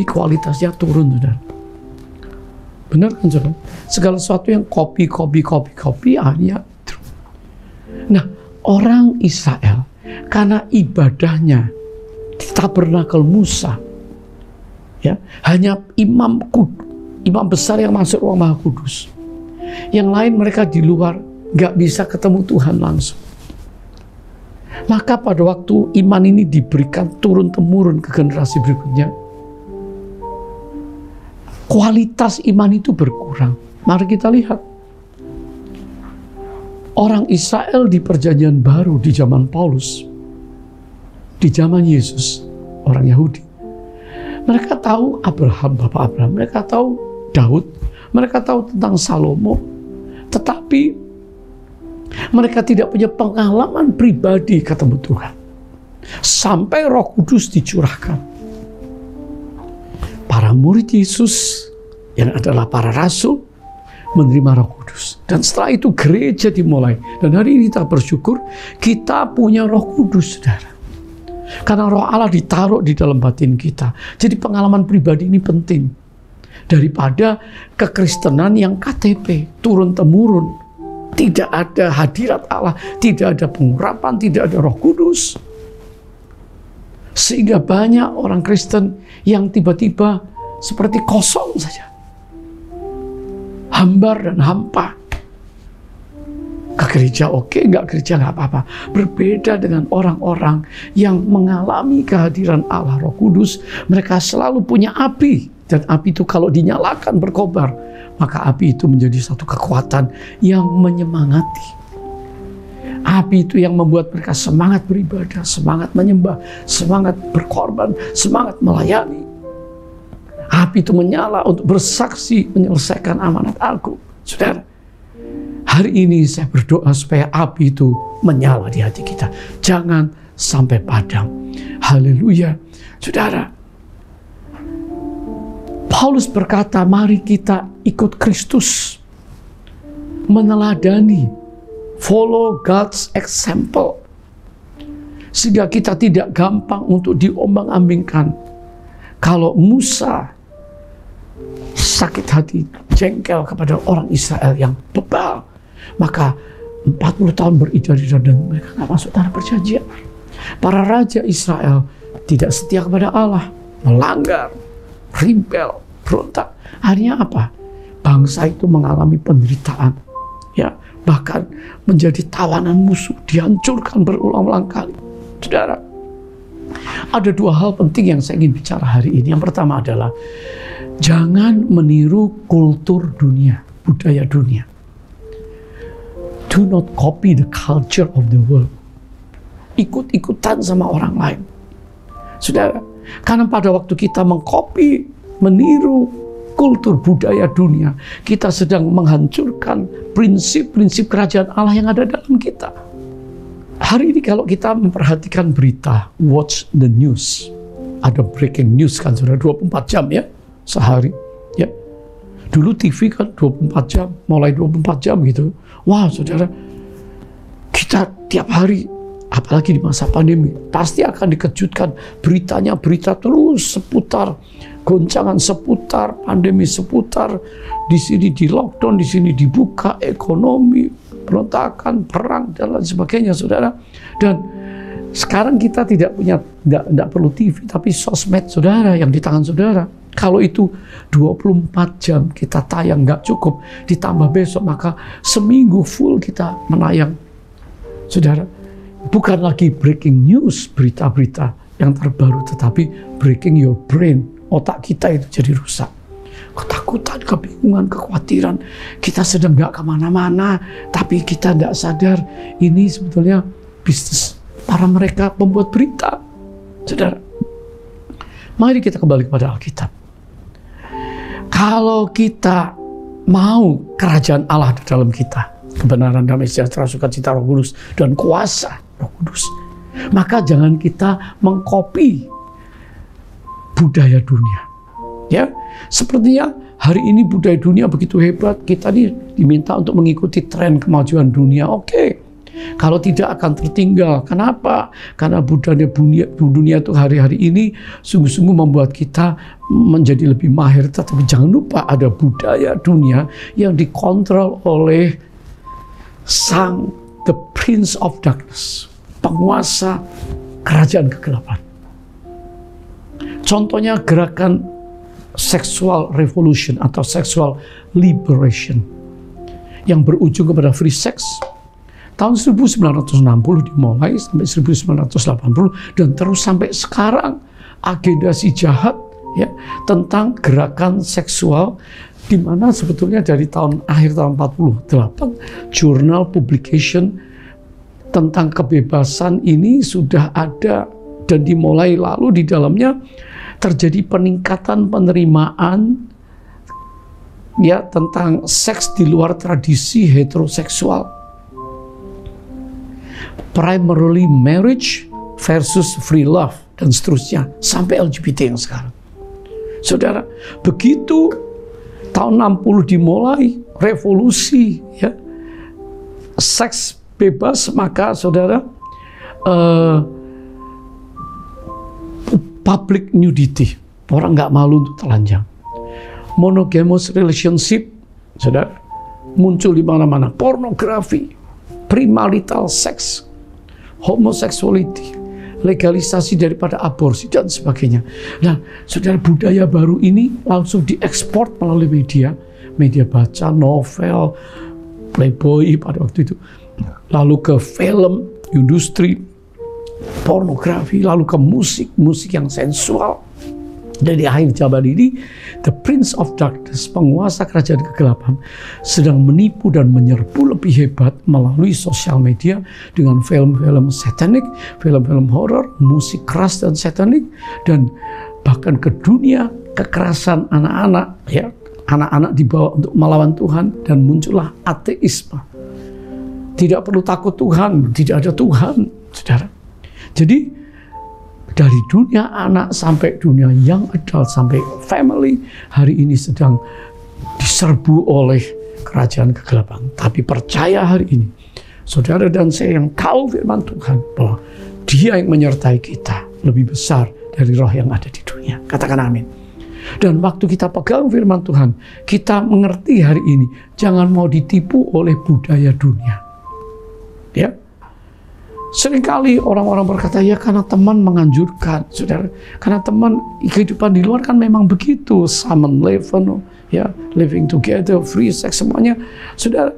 kualitasnya turun, saudara. Benar kan, saudara? Segala sesuatu yang copy akhirnya turun. Nah, orang Israel karena ibadahnya di tabernakel Musa, ya, hanya imam besar yang masuk ruang Maha Kudus. Yang lain mereka di luar, nggak bisa ketemu Tuhan langsung. Maka pada waktu iman ini diberikan turun-temurun ke generasi berikutnya, kualitas iman itu berkurang. Mari kita lihat. Orang Israel di perjanjian baru di zaman Paulus, di zaman Yesus, orang Yahudi, mereka tahu Abraham, Bapak Abraham, mereka tahu Daud, mereka tahu tentang Salomo, tetapi mereka tidak punya pengalaman pribadi ketemu Tuhan. Sampai Roh Kudus dicurahkan. Para murid Yesus yang adalah para rasul menerima Roh Kudus. Dan setelah itu gereja dimulai. Dan hari ini kita bersyukur kita punya Roh Kudus, saudara. Karena Roh Allah ditaruh di dalam batin kita. Jadi pengalaman pribadi ini penting. Daripada kekristenan yang KTP, turun-temurun. Tidak ada hadirat Allah, tidak ada pengurapan, tidak ada Roh Kudus. Sehingga banyak orang Kristen yang tiba-tiba seperti kosong saja. Hambar dan hampa. Ke gereja oke, nggak gereja nggak apa-apa. Berbeda dengan orang-orang yang mengalami kehadiran Allah Roh Kudus. Mereka selalu punya api. Dan api itu kalau dinyalakan berkobar, maka api itu menjadi satu kekuatan yang menyemangati. Api itu yang membuat mereka semangat beribadah, semangat menyembah, semangat berkorban, semangat melayani. Api itu menyala untuk bersaksi menyelesaikan amanat agung. Saudara, hari ini saya berdoa supaya api itu menyala di hati kita. Jangan sampai padam. Haleluya. Saudara, Paulus berkata, mari kita ikut Kristus. Meneladani. Follow God's example. Sehingga kita tidak gampang untuk diombang-ambingkan. Kalau Musa sakit hati, jengkel kepada orang Israel yang bebal, maka 40 tahun beridar-idar dan mereka tidak masuk tanah perjanjian. Para raja Israel tidak setia kepada Allah, melanggar, rebel, berontak. Akhirnya apa? Bangsa itu mengalami penderitaan, ya, bahkan menjadi tawanan musuh, dihancurkan berulang-ulang kali. Saudara, ada dua hal penting yang saya ingin bicara hari ini. Yang pertama adalah jangan meniru kultur dunia, budaya dunia. Do not copy the culture of the world. Ikut-ikutan sama orang lain. Saudara, karena pada waktu kita mengcopy, meniru kultur budaya dunia, kita sedang menghancurkan prinsip-prinsip kerajaan Allah yang ada dalam kita. Hari ini kalau kita memperhatikan berita, watch the news. Ada breaking news kan, saudara, 24 jam ya, sehari. Ya. Dulu TV kan 24 jam, mulai 24 jam gitu. Wah, saudara, kita tiap hari, apalagi di masa pandemi, pasti akan dikejutkan beritanya, berita terus seputar goncangan, seputar pandemi, seputar di sini di lockdown, di sini dibuka, ekonomi, berontakan, perang dan lain sebagainya, saudara. Dan sekarang kita tidak perlu TV, tapi sosmed, saudara, yang di tangan saudara. Kalau itu 24 jam kita tayang nggak cukup, ditambah besok, maka seminggu full kita menayang, saudara. Bukan lagi breaking news, berita-berita yang terbaru, tetapi breaking your brain, otak kita itu jadi rusak. ketakutan, kebingungan, kekhawatiran. Kita sedang nggak kemana-mana, tapi kita nggak sadar ini sebetulnya bisnis para mereka pembuat berita. Saudara, mari kita kembali kepada Alkitab. Kalau kita mau kerajaan Allah di dalam kita, kebenaran, damai sejahtera, sukacita, Roh Kudus, dan kuasa Roh Kudus, maka jangan kita mengkopi budaya dunia. Ya, sepertinya hari ini budaya dunia begitu hebat, kita diminta untuk mengikuti tren kemajuan dunia. Oke, kalau tidak akan tertinggal. Kenapa? Karena budaya dunia itu hari-hari ini sungguh-sungguh membuat kita menjadi lebih mahir. Tetapi jangan lupa ada budaya dunia yang dikontrol oleh the Prince of Darkness, penguasa kerajaan kegelapan. Contohnya gerakan sexual revolution atau sexual liberation yang berujung kepada free sex. Tahun 1960 dimulai sampai 1980 dan terus sampai sekarang. Agenda si jahat ya tentang gerakan seksual, di mana sebetulnya dari akhir tahun 48 jurnal publication tentang kebebasan ini sudah ada dan dimulai, lalu di dalamnya terjadi peningkatan penerimaan ya tentang seks di luar tradisi heteroseksual, primarily marriage versus free love dan seterusnya sampai LGBT yang sekarang. Saudara, begitu tahun 60 dimulai revolusi ya seks bebas, maka saudara public nudity, orang nggak malu untuk telanjang. Monogamous relationship, saudara, muncul di mana-mana. Pornografi, premarital sex, homosexuality, legalisasi daripada aborsi dan sebagainya. Nah, saudara, budaya baru ini langsung diekspor melalui media baca, novel, Playboy pada waktu itu, lalu ke film, industri pornografi, lalu ke musik yang sensual. Dan di akhir zaman ini, the Prince of Darkness, penguasa kerajaan kegelapan, sedang menipu dan menyerbu lebih hebat melalui sosial media dengan film-film satanik, film-film horor, musik keras dan satanik, dan bahkan ke dunia kekerasan anak-anak, ya, anak-anak dibawa untuk melawan Tuhan, dan muncullah ateisme. Tidak perlu takut Tuhan, tidak ada Tuhan, saudara. Jadi dari dunia anak sampai dunia young adult sampai family, hari ini sedang diserbu oleh kerajaan kegelapan. Tapi percaya hari ini, saudara dan saya yang tahu firman Tuhan, bahwa Dia yang menyertai kita lebih besar dari roh yang ada di dunia. Katakan amin. Dan waktu kita pegang firman Tuhan, kita mengerti hari ini, jangan mau ditipu oleh budaya dunia. Ya, seringkali orang-orang berkata, ya karena teman menganjurkan, saudara. Karena teman, kehidupan di luar kan memang begitu, Salmon Leven, ya, living together, free sex, semuanya, saudara.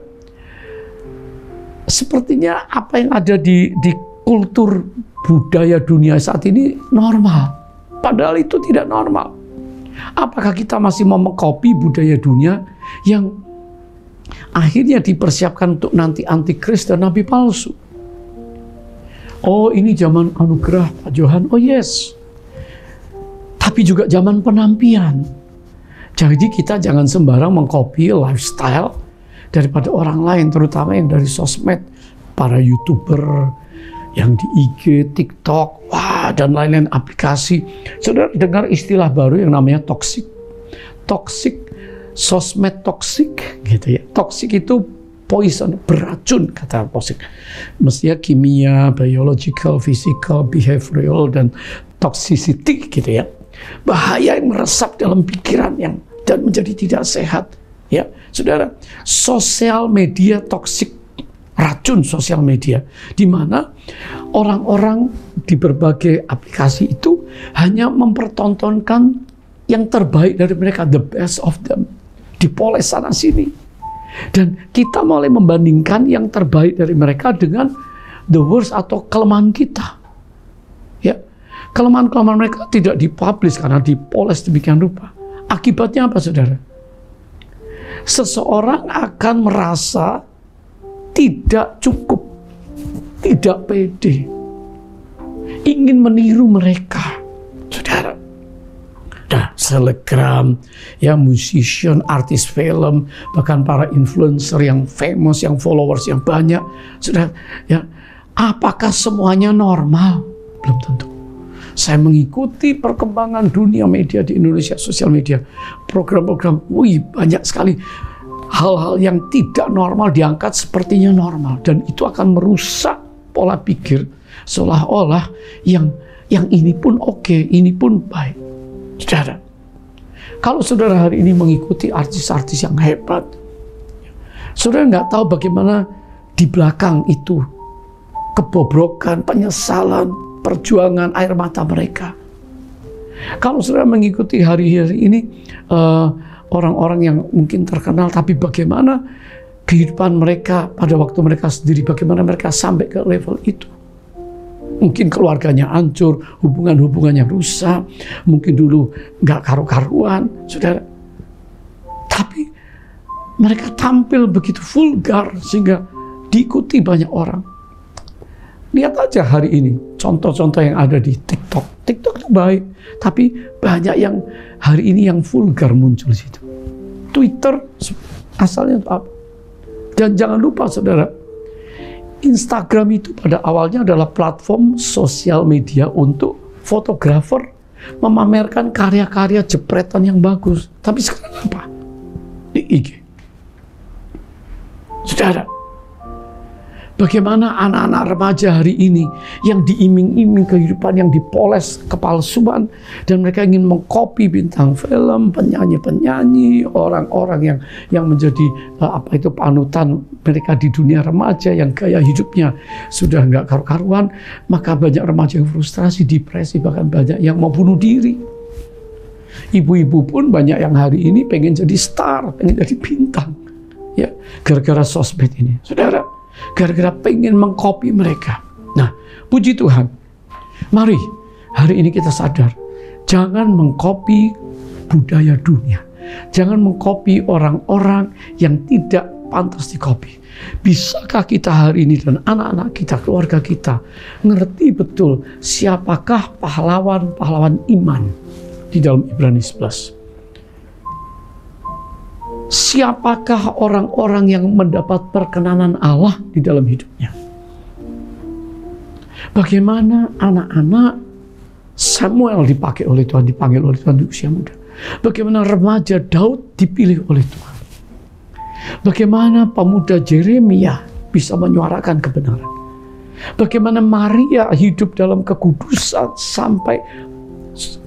Sepertinya apa yang ada di kultur budaya dunia saat ini normal, padahal itu tidak normal. Apakah kita masih mau mengkopi budaya dunia yang akhirnya dipersiapkan untuk nanti antikris dan nabi palsu? Oh, ini zaman anugerah Pak Johan. Oh yes. Tapi juga zaman penampian. Jadi kita jangan sembarang mengkopi lifestyle daripada orang lain, terutama yang dari sosmed, para YouTuber yang di IG, TikTok, wah, dan lain-lain aplikasi. Saudara dengar istilah baru yang namanya toxic. Toxic, sosmed toxic, gitu ya. Toxic itu poison, beracun, kata toxic. Mestinya kimia, biological, physical, behavioral, dan toxicity, gitu ya. Bahaya yang meresap dalam pikiran dan menjadi tidak sehat. Ya, saudara, sosial media toksik, racun sosial media, di mana orang-orang di berbagai aplikasi itu hanya mempertontonkan yang terbaik dari mereka, the best of them, dipoles sana sini, dan kita mulai membandingkan yang terbaik dari mereka dengan the worst atau kelemahan kita. Ya, kelemahan-kelemahan mereka tidak dipublish karena dipoles demikian rupa. Akibatnya apa, saudara? Seseorang akan merasa tidak cukup, tidak pede, ingin meniru mereka, saudara. Nah, selebgram, ya, musician, artis film, bahkan para influencer yang famous, yang followers yang banyak, saudara, ya, apakah semuanya normal? Belum tentu. Saya mengikuti perkembangan dunia media di Indonesia, sosial media, program-program, banyak sekali hal-hal yang tidak normal diangkat sepertinya normal, dan itu akan merusak pola pikir seolah-olah yang ini pun oke, ini pun baik. Saudara, kalau saudara hari ini mengikuti artis-artis yang hebat, saudara nggak tahu bagaimana di belakang itu kebobrokan, penyesalan, perjuangan, air mata mereka. Kalau saudara mengikuti hari-hari ini orang-orang yang mungkin terkenal, tapi bagaimana kehidupan mereka pada waktu mereka sendiri, bagaimana mereka sampai ke level itu. Mungkin keluarganya hancur, hubungan-hubungannya rusak, mungkin dulu nggak karu-karuan, saudara. Tapi mereka tampil begitu vulgar sehingga diikuti banyak orang. Lihat aja hari ini, contoh-contoh yang ada di TikTok. TikTok itu baik, tapi banyak yang hari ini yang vulgar muncul di situ. Twitter asalnya apa? Dan jangan lupa, saudara, Instagram itu pada awalnya adalah platform sosial media untuk fotografer memamerkan karya-karya jepretan yang bagus. Tapi sekarang apa? Di IG. Saudara, bagaimana anak-anak remaja hari ini yang diiming-iming kehidupan yang dipoles kepalsuan, dan mereka ingin mengcopy bintang film, penyanyi-penyanyi, orang-orang yang menjadi panutan mereka di dunia remaja yang gaya hidupnya sudah nggak karu-karuan. Maka banyak remaja yang frustrasi, depresi, bahkan banyak yang mau bunuh diri. Ibu-ibu pun banyak yang hari ini pengen jadi star, pengen jadi bintang, ya, gara-gara sosmed ini, saudara. Gara-gara pengen mengcopy mereka. Nah, puji Tuhan, mari hari ini kita sadar, jangan mengcopy budaya dunia, jangan mengcopy orang-orang yang tidak pantas dicopy. Bisakah kita hari ini dan anak-anak kita, keluarga kita, ngerti betul siapakah pahlawan-pahlawan iman di dalam Ibrani 11? Siapakah orang-orang yang mendapat perkenanan Allah di dalam hidupnya? Bagaimana anak-anak Samuel dipakai oleh Tuhan, dipanggil oleh Tuhan di usia muda? Bagaimana remaja Daud dipilih oleh Tuhan? Bagaimana pemuda Yeremia bisa menyuarakan kebenaran? Bagaimana Maria hidup dalam kekudusan sampai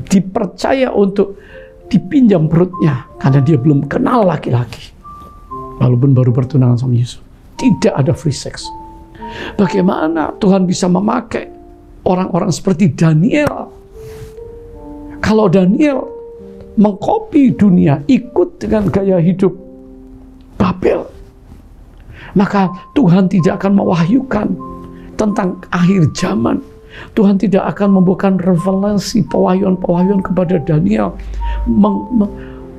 dipercaya untuk dipinjam perutnya karena dia belum kenal laki-laki, walaupun baru bertunangan sama Yusuf. Tidak ada free sex. Bagaimana Tuhan bisa memakai orang-orang seperti Daniel? Kalau Daniel mengcopy dunia, ikut dengan gaya hidup Babel, maka Tuhan tidak akan mewahyukan tentang akhir zaman. Tuhan tidak akan membukakan revelasi, pewahyuan-pewahyuan kepada Daniel,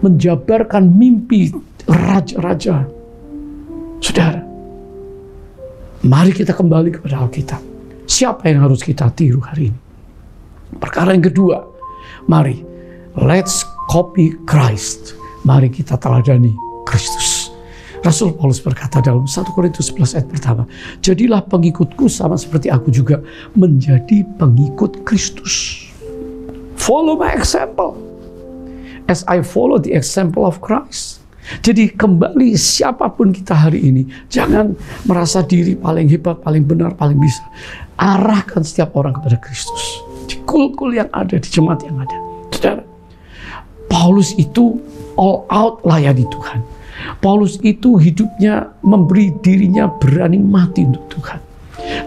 menjabarkan mimpi raja-raja. Saudara, mari kita kembali kepada Alkitab. Siapa yang harus kita tiru hari ini? Perkara yang kedua, mari let's copy Christ. Mari kita teladani Kristus. Rasul Paulus berkata dalam 1 Korintus 11 ayat pertama, jadilah pengikutku sama seperti aku juga menjadi pengikut Kristus. Follow my example as I follow the example of Christ. Jadi kembali siapapun kita hari ini, jangan merasa diri paling hebat, paling benar, paling bisa. Arahkan setiap orang kepada Kristus. Di kul-kul yang ada, di jemaat yang ada. Saudara, Paulus itu all out layani Tuhan. Paulus itu hidupnya memberi dirinya berani mati untuk Tuhan.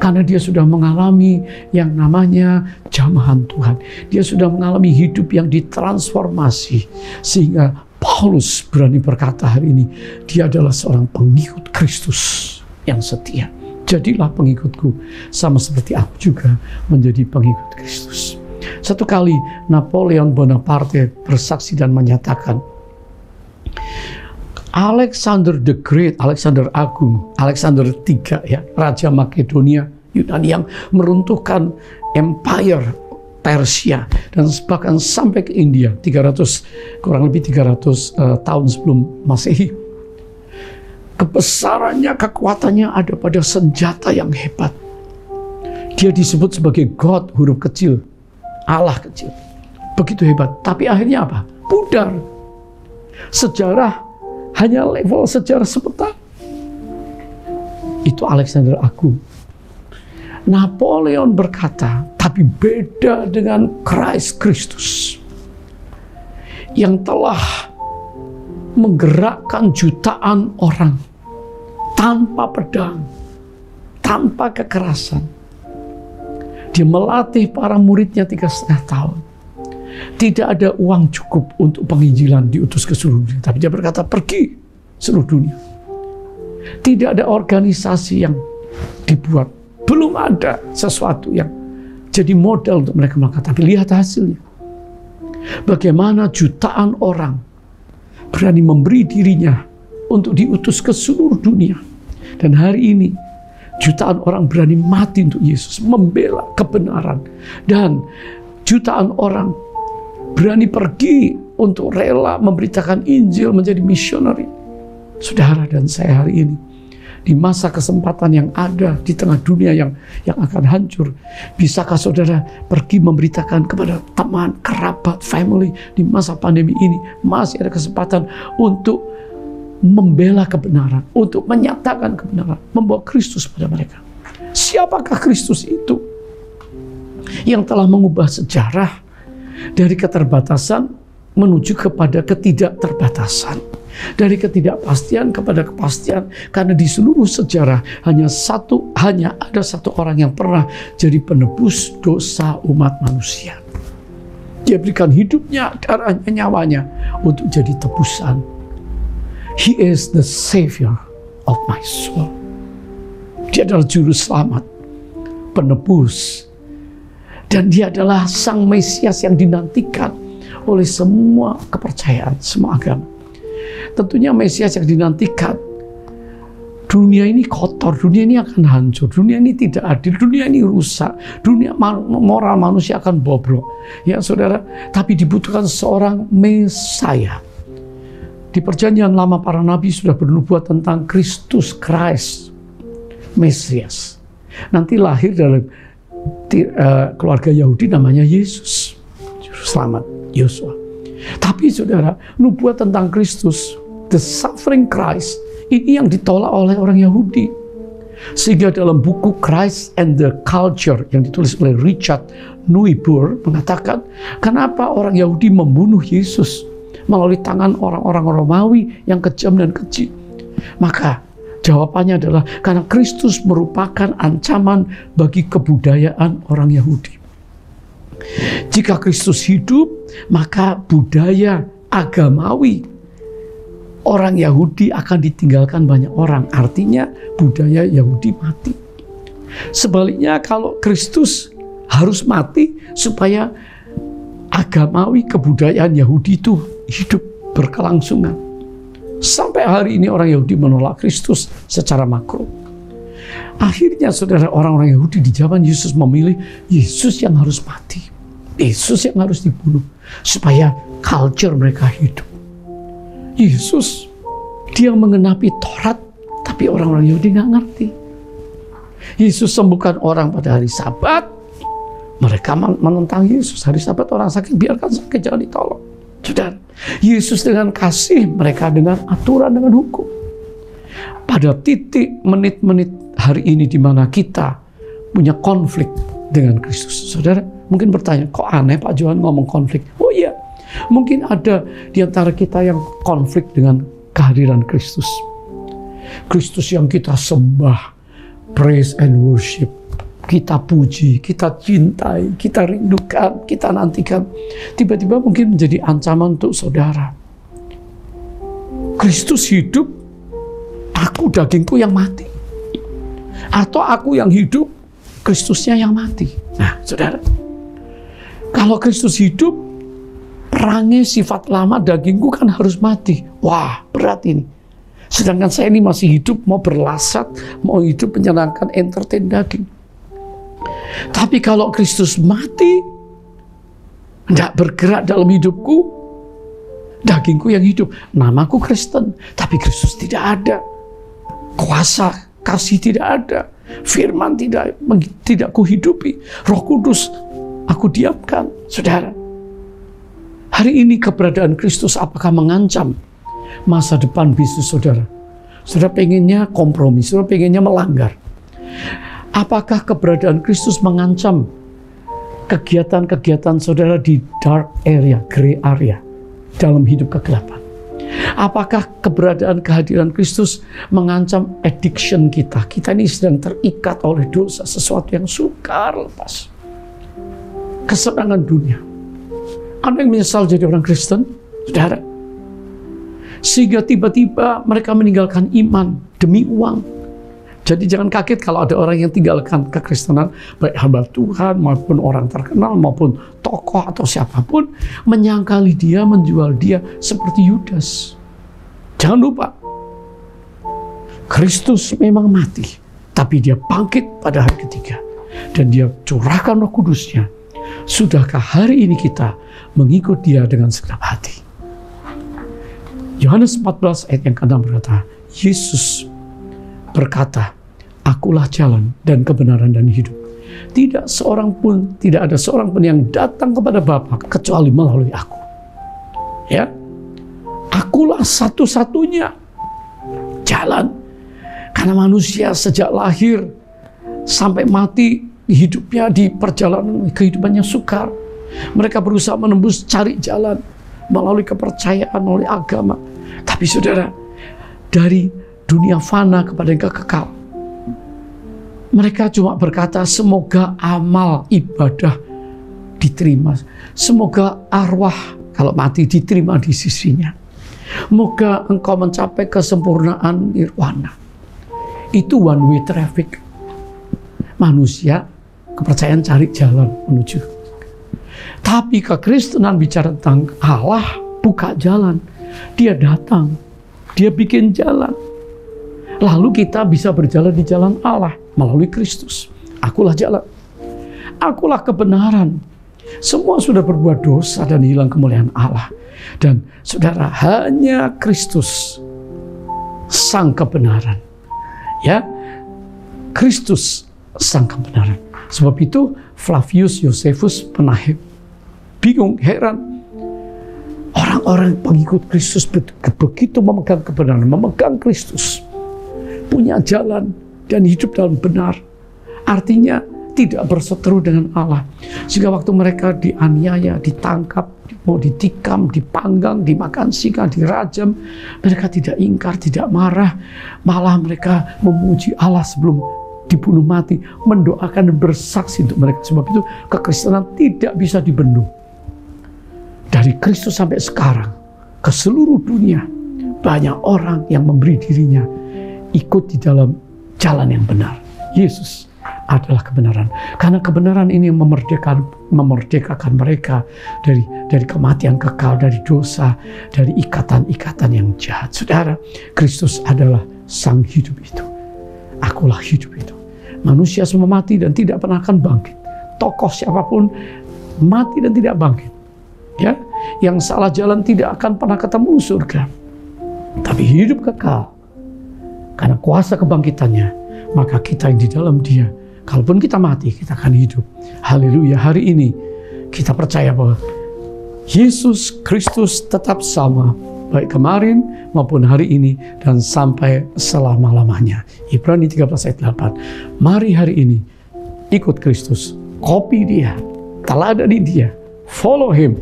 Karena dia sudah mengalami yang namanya jamahan Tuhan. Dia sudah mengalami hidup yang ditransformasi. Sehingga Paulus berani berkata hari ini, dia adalah seorang pengikut Kristus yang setia. Jadilah pengikutku sama seperti aku juga menjadi pengikut Kristus. Satu kali Napoleon Bonaparte bersaksi dan menyatakan, Alexander the Great, Alexander Agung, Alexander III, ya, Raja Makedonia, Yunani, yang meruntuhkan Empire Persia dan bahkan sampai ke India kurang lebih 300 tahun sebelum Masehi. Kebesarannya, kekuatannya ada pada senjata yang hebat. Dia disebut sebagai God, huruf kecil, Allah kecil. Begitu hebat. Tapi akhirnya apa? Pudar. Sejarah hanya level sejarah sebentar. Itu Alexander Agung. Napoleon berkata, tapi beda dengan Christ Kristus yang telah menggerakkan jutaan orang tanpa pedang, tanpa kekerasan. Dia melatih para muridnya 3,5 tahun. Tidak ada uang cukup untuk penginjilan diutus ke seluruh dunia. Tapi dia berkata, pergi seluruh dunia. Tidak ada organisasi yang dibuat. Belum ada sesuatu yang jadi modal untuk mereka melakukan. Tapi lihat hasilnya. Bagaimana jutaan orang berani memberi dirinya untuk diutus ke seluruh dunia. Dan hari ini jutaan orang berani mati untuk Yesus, membela kebenaran. Dan jutaan orang berani pergi untuk rela memberitakan Injil, menjadi misioneri. Saudara dan saya hari ini, di masa kesempatan yang ada di tengah dunia yang akan hancur, bisakah saudara pergi memberitakan kepada teman, kerabat, family di masa pandemi ini? Masih ada kesempatan untuk membela kebenaran, untuk menyatakan kebenaran, membawa Kristus pada mereka. Siapakah Kristus itu? Yang telah mengubah sejarah dari keterbatasan menuju kepada ketidakterbatasan. Dari ketidakpastian kepada kepastian, karena di seluruh sejarah hanya ada satu orang yang pernah jadi penebus dosa umat manusia. Dia berikan hidupnya, darahnya, nyawanya untuk jadi tebusan. He is the Savior of my soul. Dia adalah juru selamat, penebus, dan dia adalah Sang Mesias yang dinantikan oleh semua kepercayaan, semua agama. Tentunya Mesias yang dinantikan. Dunia ini kotor, dunia ini akan hancur, dunia ini tidak adil, dunia ini rusak, dunia moral manusia akan bobrok. Ya saudara, tapi dibutuhkan seorang Mesaya. Di perjanjian lama para nabi sudah bernubuat tentang Kristus, Christ, Mesias. Nanti lahir dari keluarga Yahudi namanya Yesus, Juru Selamat, Yosua. Tapi saudara, nubuat tentang Kristus, the suffering Christ, ini yang ditolak oleh orang Yahudi. Sehingga dalam buku Christ and the Culture yang ditulis oleh Richard Niebuhr mengatakan, kenapa orang Yahudi membunuh Yesus melalui tangan orang-orang Romawi yang kejam dan keji? Maka jawabannya adalah karena Kristus merupakan ancaman bagi kebudayaan orang Yahudi. Jika Kristus hidup, maka budaya agamawi orang Yahudi akan ditinggalkan banyak orang. Artinya budaya Yahudi mati. Sebaliknya kalau Kristus harus mati supaya agamawi kebudayaan Yahudi itu hidup berkelangsungan. Sampai hari ini orang Yahudi menolak Kristus secara makro. Akhirnya saudara, orang-orang Yahudi di zaman Yesus memilih Yesus yang harus mati, Yesus yang harus dibunuh supaya culture mereka hidup. Yesus, dia mengenapi Taurat, tapi orang-orang Yahudi nggak ngerti. Yesus sembuhkan orang pada hari Sabat, mereka menentang Yesus. Hari Sabat orang sakit, biarkan sakit, jangan ditolong. Saudara, Yesus dengan kasih, mereka dengan aturan, dengan hukum. Pada titik menit-menit hari ini di mana kita punya konflik dengan Kristus. Saudara, mungkin bertanya, kok aneh Pak Johan ngomong konflik? Oh iya, mungkin ada di antara kita yang konflik dengan kehadiran Kristus. Kristus yang kita sembah, praise and worship, kita puji, kita cintai, kita rindukan, kita nantikan. Tiba-tiba mungkin menjadi ancaman untuk saudara. Kristus hidup, aku dagingku yang mati. Atau aku yang hidup, Kristusnya yang mati. Nah, saudara, Kalau Kristus hidup, perangai sifat lama dagingku kan harus mati. Wah, berat ini. Sedangkan saya ini masih hidup, mau berlasat, mau hidup menyenangkan, entertain daging. Tapi kalau Kristus mati, tidak bergerak dalam hidupku, dagingku yang hidup. Namaku Kristen, tapi Kristus tidak ada. Kuasa kasih tidak ada. Firman tidak kuhidupi. Roh Kudus aku diamkan. Saudara, hari ini keberadaan Kristus apakah mengancam masa depan bisnis saudara? Saudara pengennya kompromi, saudara pengennya melanggar. Apakah keberadaan Kristus mengancam kegiatan-kegiatan saudara di dark area, gray area, dalam hidup kegelapan? Apakah keberadaan kehadiran Kristus mengancam addiction kita? Kita ini sedang terikat oleh dosa, sesuatu yang sukar lepas. Kesenangan dunia. Ada yang menyesal jadi orang Kristen, saudara? Sehingga tiba-tiba mereka meninggalkan iman demi uang. Jadi jangan kaget kalau ada orang yang tinggalkan kekristenan, baik hamba Tuhan maupun orang terkenal maupun tokoh atau siapapun, menyangkali dia, menjual dia seperti Yudas. Jangan lupa, Kristus memang mati, tapi dia bangkit pada hari ketiga. Dan dia curahkan Roh Kudusnya. Sudahkah hari ini kita mengikut dia dengan segenap hati? Yohanes 14 ayat yang ke-6 berkata, Yesus berkata, akulah jalan dan kebenaran dan hidup. Tidak ada seorang pun yang datang kepada Bapa kecuali melalui aku. Ya, akulah satu-satunya jalan. Karena manusia sejak lahir sampai mati hidupnya di perjalanan kehidupannya sukar. Mereka berusaha menembus, cari jalan melalui kepercayaan, melalui agama. Tapi saudara, dari dunia fana kepada yang kekal, mereka cuma berkata, semoga amal ibadah diterima. Semoga arwah kalau mati diterima di sisinya. Moga engkau mencapai kesempurnaan nirwana. Itu one way traffic. Manusia kepercayaan cari jalan menuju. Tapi kekristenan bicara tentang Allah buka jalan. Dia datang. Dia bikin jalan. Lalu kita bisa berjalan di jalan Allah melalui Kristus. Akulah jalan. Akulah kebenaran. Semua sudah berbuat dosa dan hilang kemuliaan Allah. Dan saudara, hanya Kristus sang kebenaran. Ya, Kristus sang kebenaran. Sebab itu Flavius Josephus pernah bingung, heran. Orang-orang pengikut Kristus begitu memegang kebenaran, memegang Kristus, punya jalan dan hidup dalam benar. Artinya tidak berseteru dengan Allah. Sehingga waktu mereka dianiaya, ditangkap, mau ditikam, dipanggang, dimakan singa, dirajam, mereka tidak ingkar, tidak marah. Malah mereka memuji Allah sebelum dibunuh mati, mendoakan dan bersaksi untuk mereka. Sebab itu kekristenan tidak bisa dibendung. Dari Kristus sampai sekarang, ke seluruh dunia, banyak orang yang memberi dirinya ikut di dalam jalan yang benar. Yesus adalah kebenaran. Karena kebenaran ini memerdekakan mereka dari kematian kekal, dari dosa, dari ikatan-ikatan yang jahat. Saudara, Kristus adalah sang hidup itu. Akulah hidup itu. Manusia semua mati dan tidak pernah akan bangkit. Tokoh siapapun mati dan tidak bangkit. Ya, yang salah jalan tidak akan pernah ketemu surga. Tapi hidup kekal. Karena kuasa kebangkitannya, maka kita yang di dalam Dia, kalaupun kita mati, kita akan hidup. Haleluya. Hari ini kita percaya bahwa Yesus Kristus tetap sama, baik kemarin maupun hari ini dan sampai selama-lamanya. Ibrani 13 ayat 8. Mari hari ini ikut Kristus, copy Dia, teladani Dia, follow Him,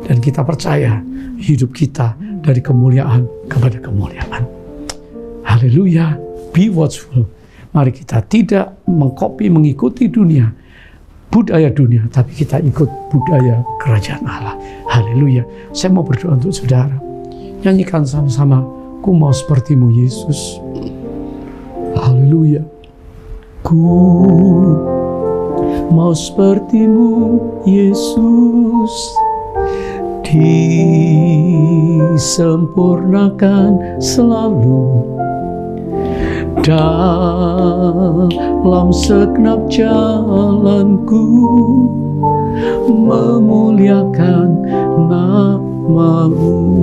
dan kita percaya hidup kita dari kemuliaan kepada kemuliaan. Haleluya. Be watchful. Mari kita tidak mengikuti dunia, budaya dunia, tapi kita ikut budaya kerajaan Allah. Haleluya. Saya mau berdoa untuk saudara. Nyanyikan sama-sama, ku mau sepertimu Yesus. Haleluya. Ku mau seperti-Mu Yesus, disempurnakan selalu dalam segenap jalanku, memuliakan nama-Mu.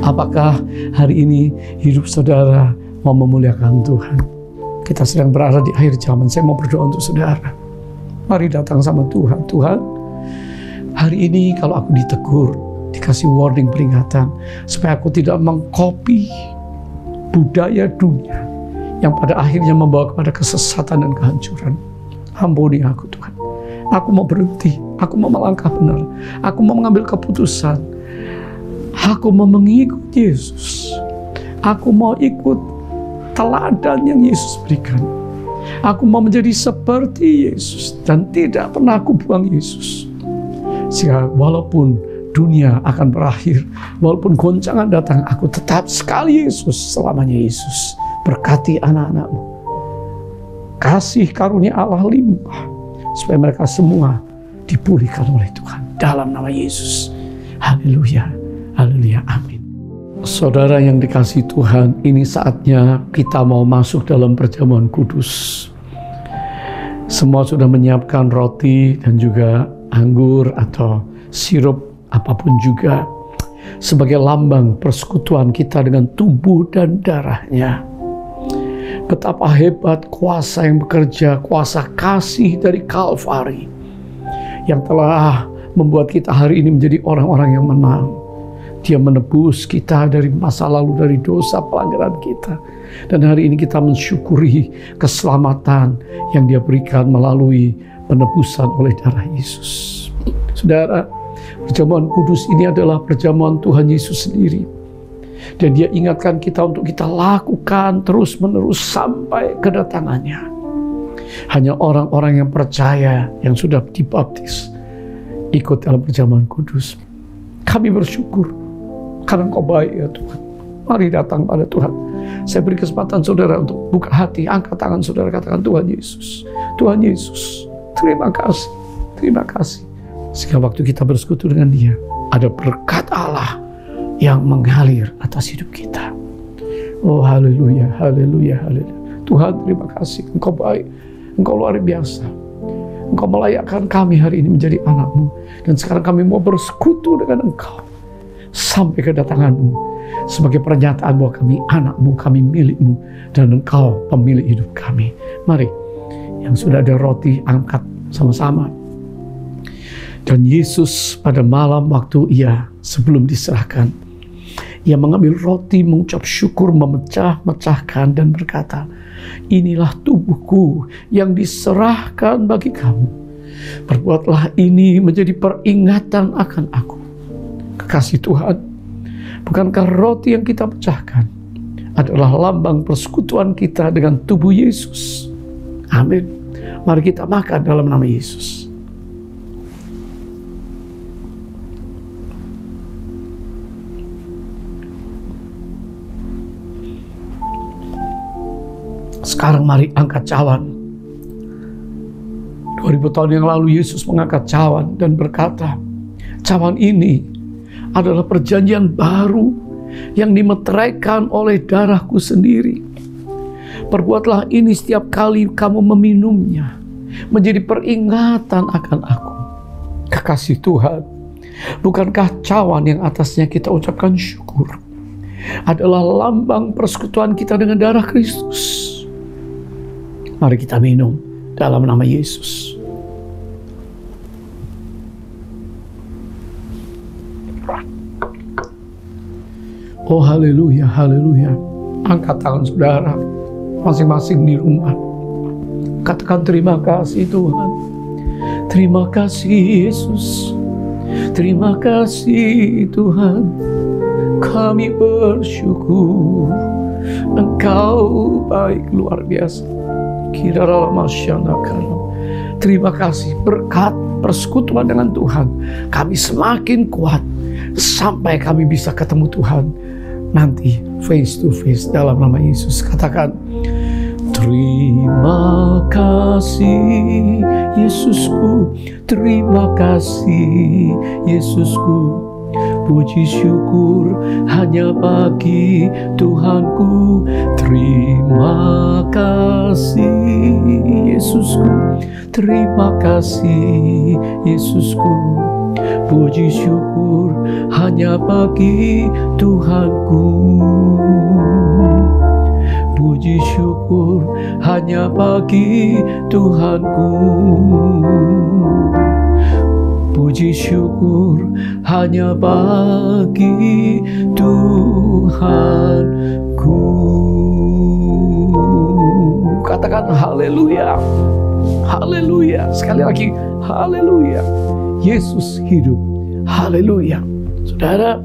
Apakah hari ini hidup saudara mau memuliakan Tuhan? Kita sedang berada di akhir zaman. Saya mau berdoa untuk saudara. Mari datang sama Tuhan. Tuhan, hari ini kalau aku ditegur, dikasih warning, peringatan, supaya aku tidak mengkopi budaya dunia yang pada akhirnya membawa kepada kesesatan dan kehancuran. Ampuni aku Tuhan. Aku mau berhenti, aku mau melangkah benar, aku mau mengambil keputusan, aku mau mengikut Yesus, aku mau ikut teladan yang Yesus berikan. Aku mau menjadi seperti Yesus dan tidak pernah aku buang Yesus. Sehingga walaupun dunia akan berakhir, walaupun goncangan datang, aku tetap sekali Yesus, selamanya Yesus. Berkati anak-anak-Mu. Kasih karunia Allah limpah, supaya mereka semua dipulihkan oleh Tuhan. Dalam nama Yesus. Haleluya. Haleluya. Amin. Saudara yang dikasihi Tuhan, ini saatnya kita mau masuk dalam perjamuan kudus. Semua sudah menyiapkan roti dan juga anggur atau sirup apapun juga sebagai lambang persekutuan kita dengan tubuh dan darahnya. Betapa hebat kuasa yang bekerja, kuasa kasih dari Kalvari yang telah membuat kita hari ini menjadi orang-orang yang menang. Dia menebus kita dari masa lalu, dari dosa pelanggaran kita. Dan hari ini kita mensyukuri keselamatan yang Dia berikan melalui penebusan oleh darah Yesus. Saudara, perjamuan kudus ini adalah perjamuan Tuhan Yesus sendiri. Dan Dia ingatkan kita untuk kita lakukan terus-menerus sampai kedatangannya. Hanya orang-orang yang percaya, yang sudah dibaptis, ikut dalam perjamuan kudus. Kami bersyukur karena Engkau baik ya Tuhan. Mari datang pada Tuhan. Saya beri kesempatan saudara untuk buka hati, angkat tangan saudara, katakan Tuhan Yesus. Tuhan Yesus, terima kasih. Terima kasih. Sehingga waktu kita bersekutu dengan Dia, ada berkat Allah yang mengalir atas hidup kita. Oh haleluya, haleluya, haleluya. Tuhan terima kasih, Engkau baik, Engkau luar biasa. Engkau melayakkan kami hari ini menjadi anak-Mu. Dan sekarang kami mau bersekutu dengan Engkau sampai kedatangan-Mu, sebagai pernyataan bahwa kami anak-Mu, kami milik-Mu, dan Engkau pemilik hidup kami. Mari, yang sudah ada roti, angkat sama-sama. Dan Yesus pada malam waktu Ia sebelum diserahkan, Ia mengambil roti, mengucap syukur, memecah-mecahkan dan berkata, inilah tubuhku yang diserahkan bagi kamu. Perbuatlah ini menjadi peringatan akan aku. Kekasih Tuhan, bukankah roti yang kita pecahkan adalah lambang persekutuan kita dengan tubuh Yesus? Amin. Mari kita makan dalam nama Yesus. Sekarang mari angkat cawan. 2000 tahun yang lalu Yesus mengangkat cawan dan berkata, cawan ini adalah perjanjian baru yang dimeteraikan oleh darahku sendiri. Perbuatlah ini setiap kali kamu meminumnya, menjadi peringatan akan aku. Kekasih Tuhan, bukankah cawan yang atasnya kita ucapkan syukur adalah lambang persekutuan kita dengan darah Kristus? Mari kita minum dalam nama Yesus. Oh haleluya, haleluya. Angkat tangan saudara masing-masing di rumah. Katakan terima kasih Tuhan. Terima kasih Yesus. Terima kasih Tuhan. Kami bersyukur. Engkau baik luar biasa. Terima kasih berkat persekutuan dengan Tuhan. Kami semakin kuat sampai kami bisa ketemu Tuhan nanti face to face dalam nama Yesus. Katakan Terima kasih Yesusku, terima kasih Yesusku. Puji syukur hanya bagi Tuhanku. Terima kasih Yesusku, terima kasih Yesusku. Puji syukur hanya bagi Tuhanku. Puji syukur hanya bagi Tuhanku. Puji syukur hanya bagi Tuhanku. Katakan haleluya. Haleluya. Sekali lagi haleluya. Yesus hidup. Haleluya. Saudara,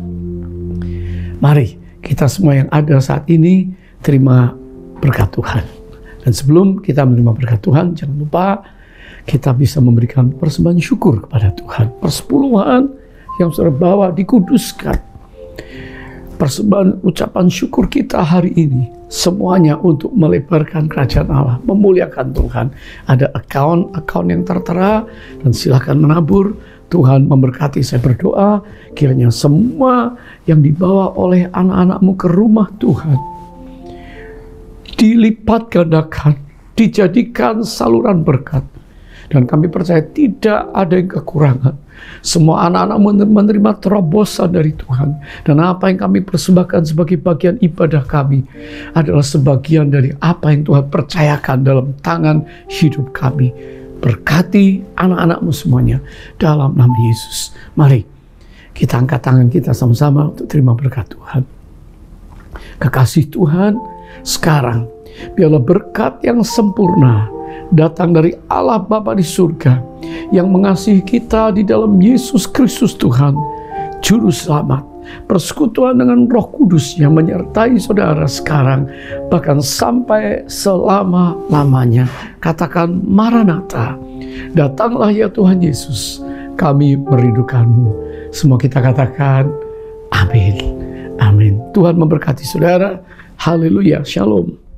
mari kita semua yang ada saat ini terima berkat Tuhan. Dan sebelum kita menerima berkat Tuhan, jangan lupa kita bisa memberikan persembahan syukur kepada Tuhan. Persepuluhan yang saudara bawa dikuduskan. Persembahan ucapan syukur kita hari ini semuanya untuk melebarkan kerajaan Allah, memuliakan Tuhan. Ada account yang tertera dan silakan menabur. Tuhan memberkati. Saya berdoa kiranya semua yang dibawa oleh anak-anakmu ke rumah Tuhan dilipat gandakan, dijadikan saluran berkat. Dan kami percaya tidak ada yang kekurangan. Semua anak-anak menerima terobosan dari Tuhan. Dan apa yang kami persembahkan sebagai bagian ibadah kami adalah sebagian dari apa yang Tuhan percayakan dalam tangan hidup kami. Berkati anak-anakmu semuanya dalam nama Yesus. Mari kita angkat tangan kita sama-sama untuk terima berkat Tuhan. Kekasih Tuhan, sekarang biarlah berkat yang sempurna datang dari Allah Bapa di surga yang mengasihi kita di dalam Yesus Kristus Tuhan, Juru Selamat, persekutuan dengan Roh Kudus yang menyertai saudara sekarang bahkan sampai selama-lamanya. Katakan Maranatha, datanglah ya Tuhan Yesus, kami merindukanmu. Semua kita katakan amin. Amin. Tuhan memberkati saudara. Haleluya. Shalom.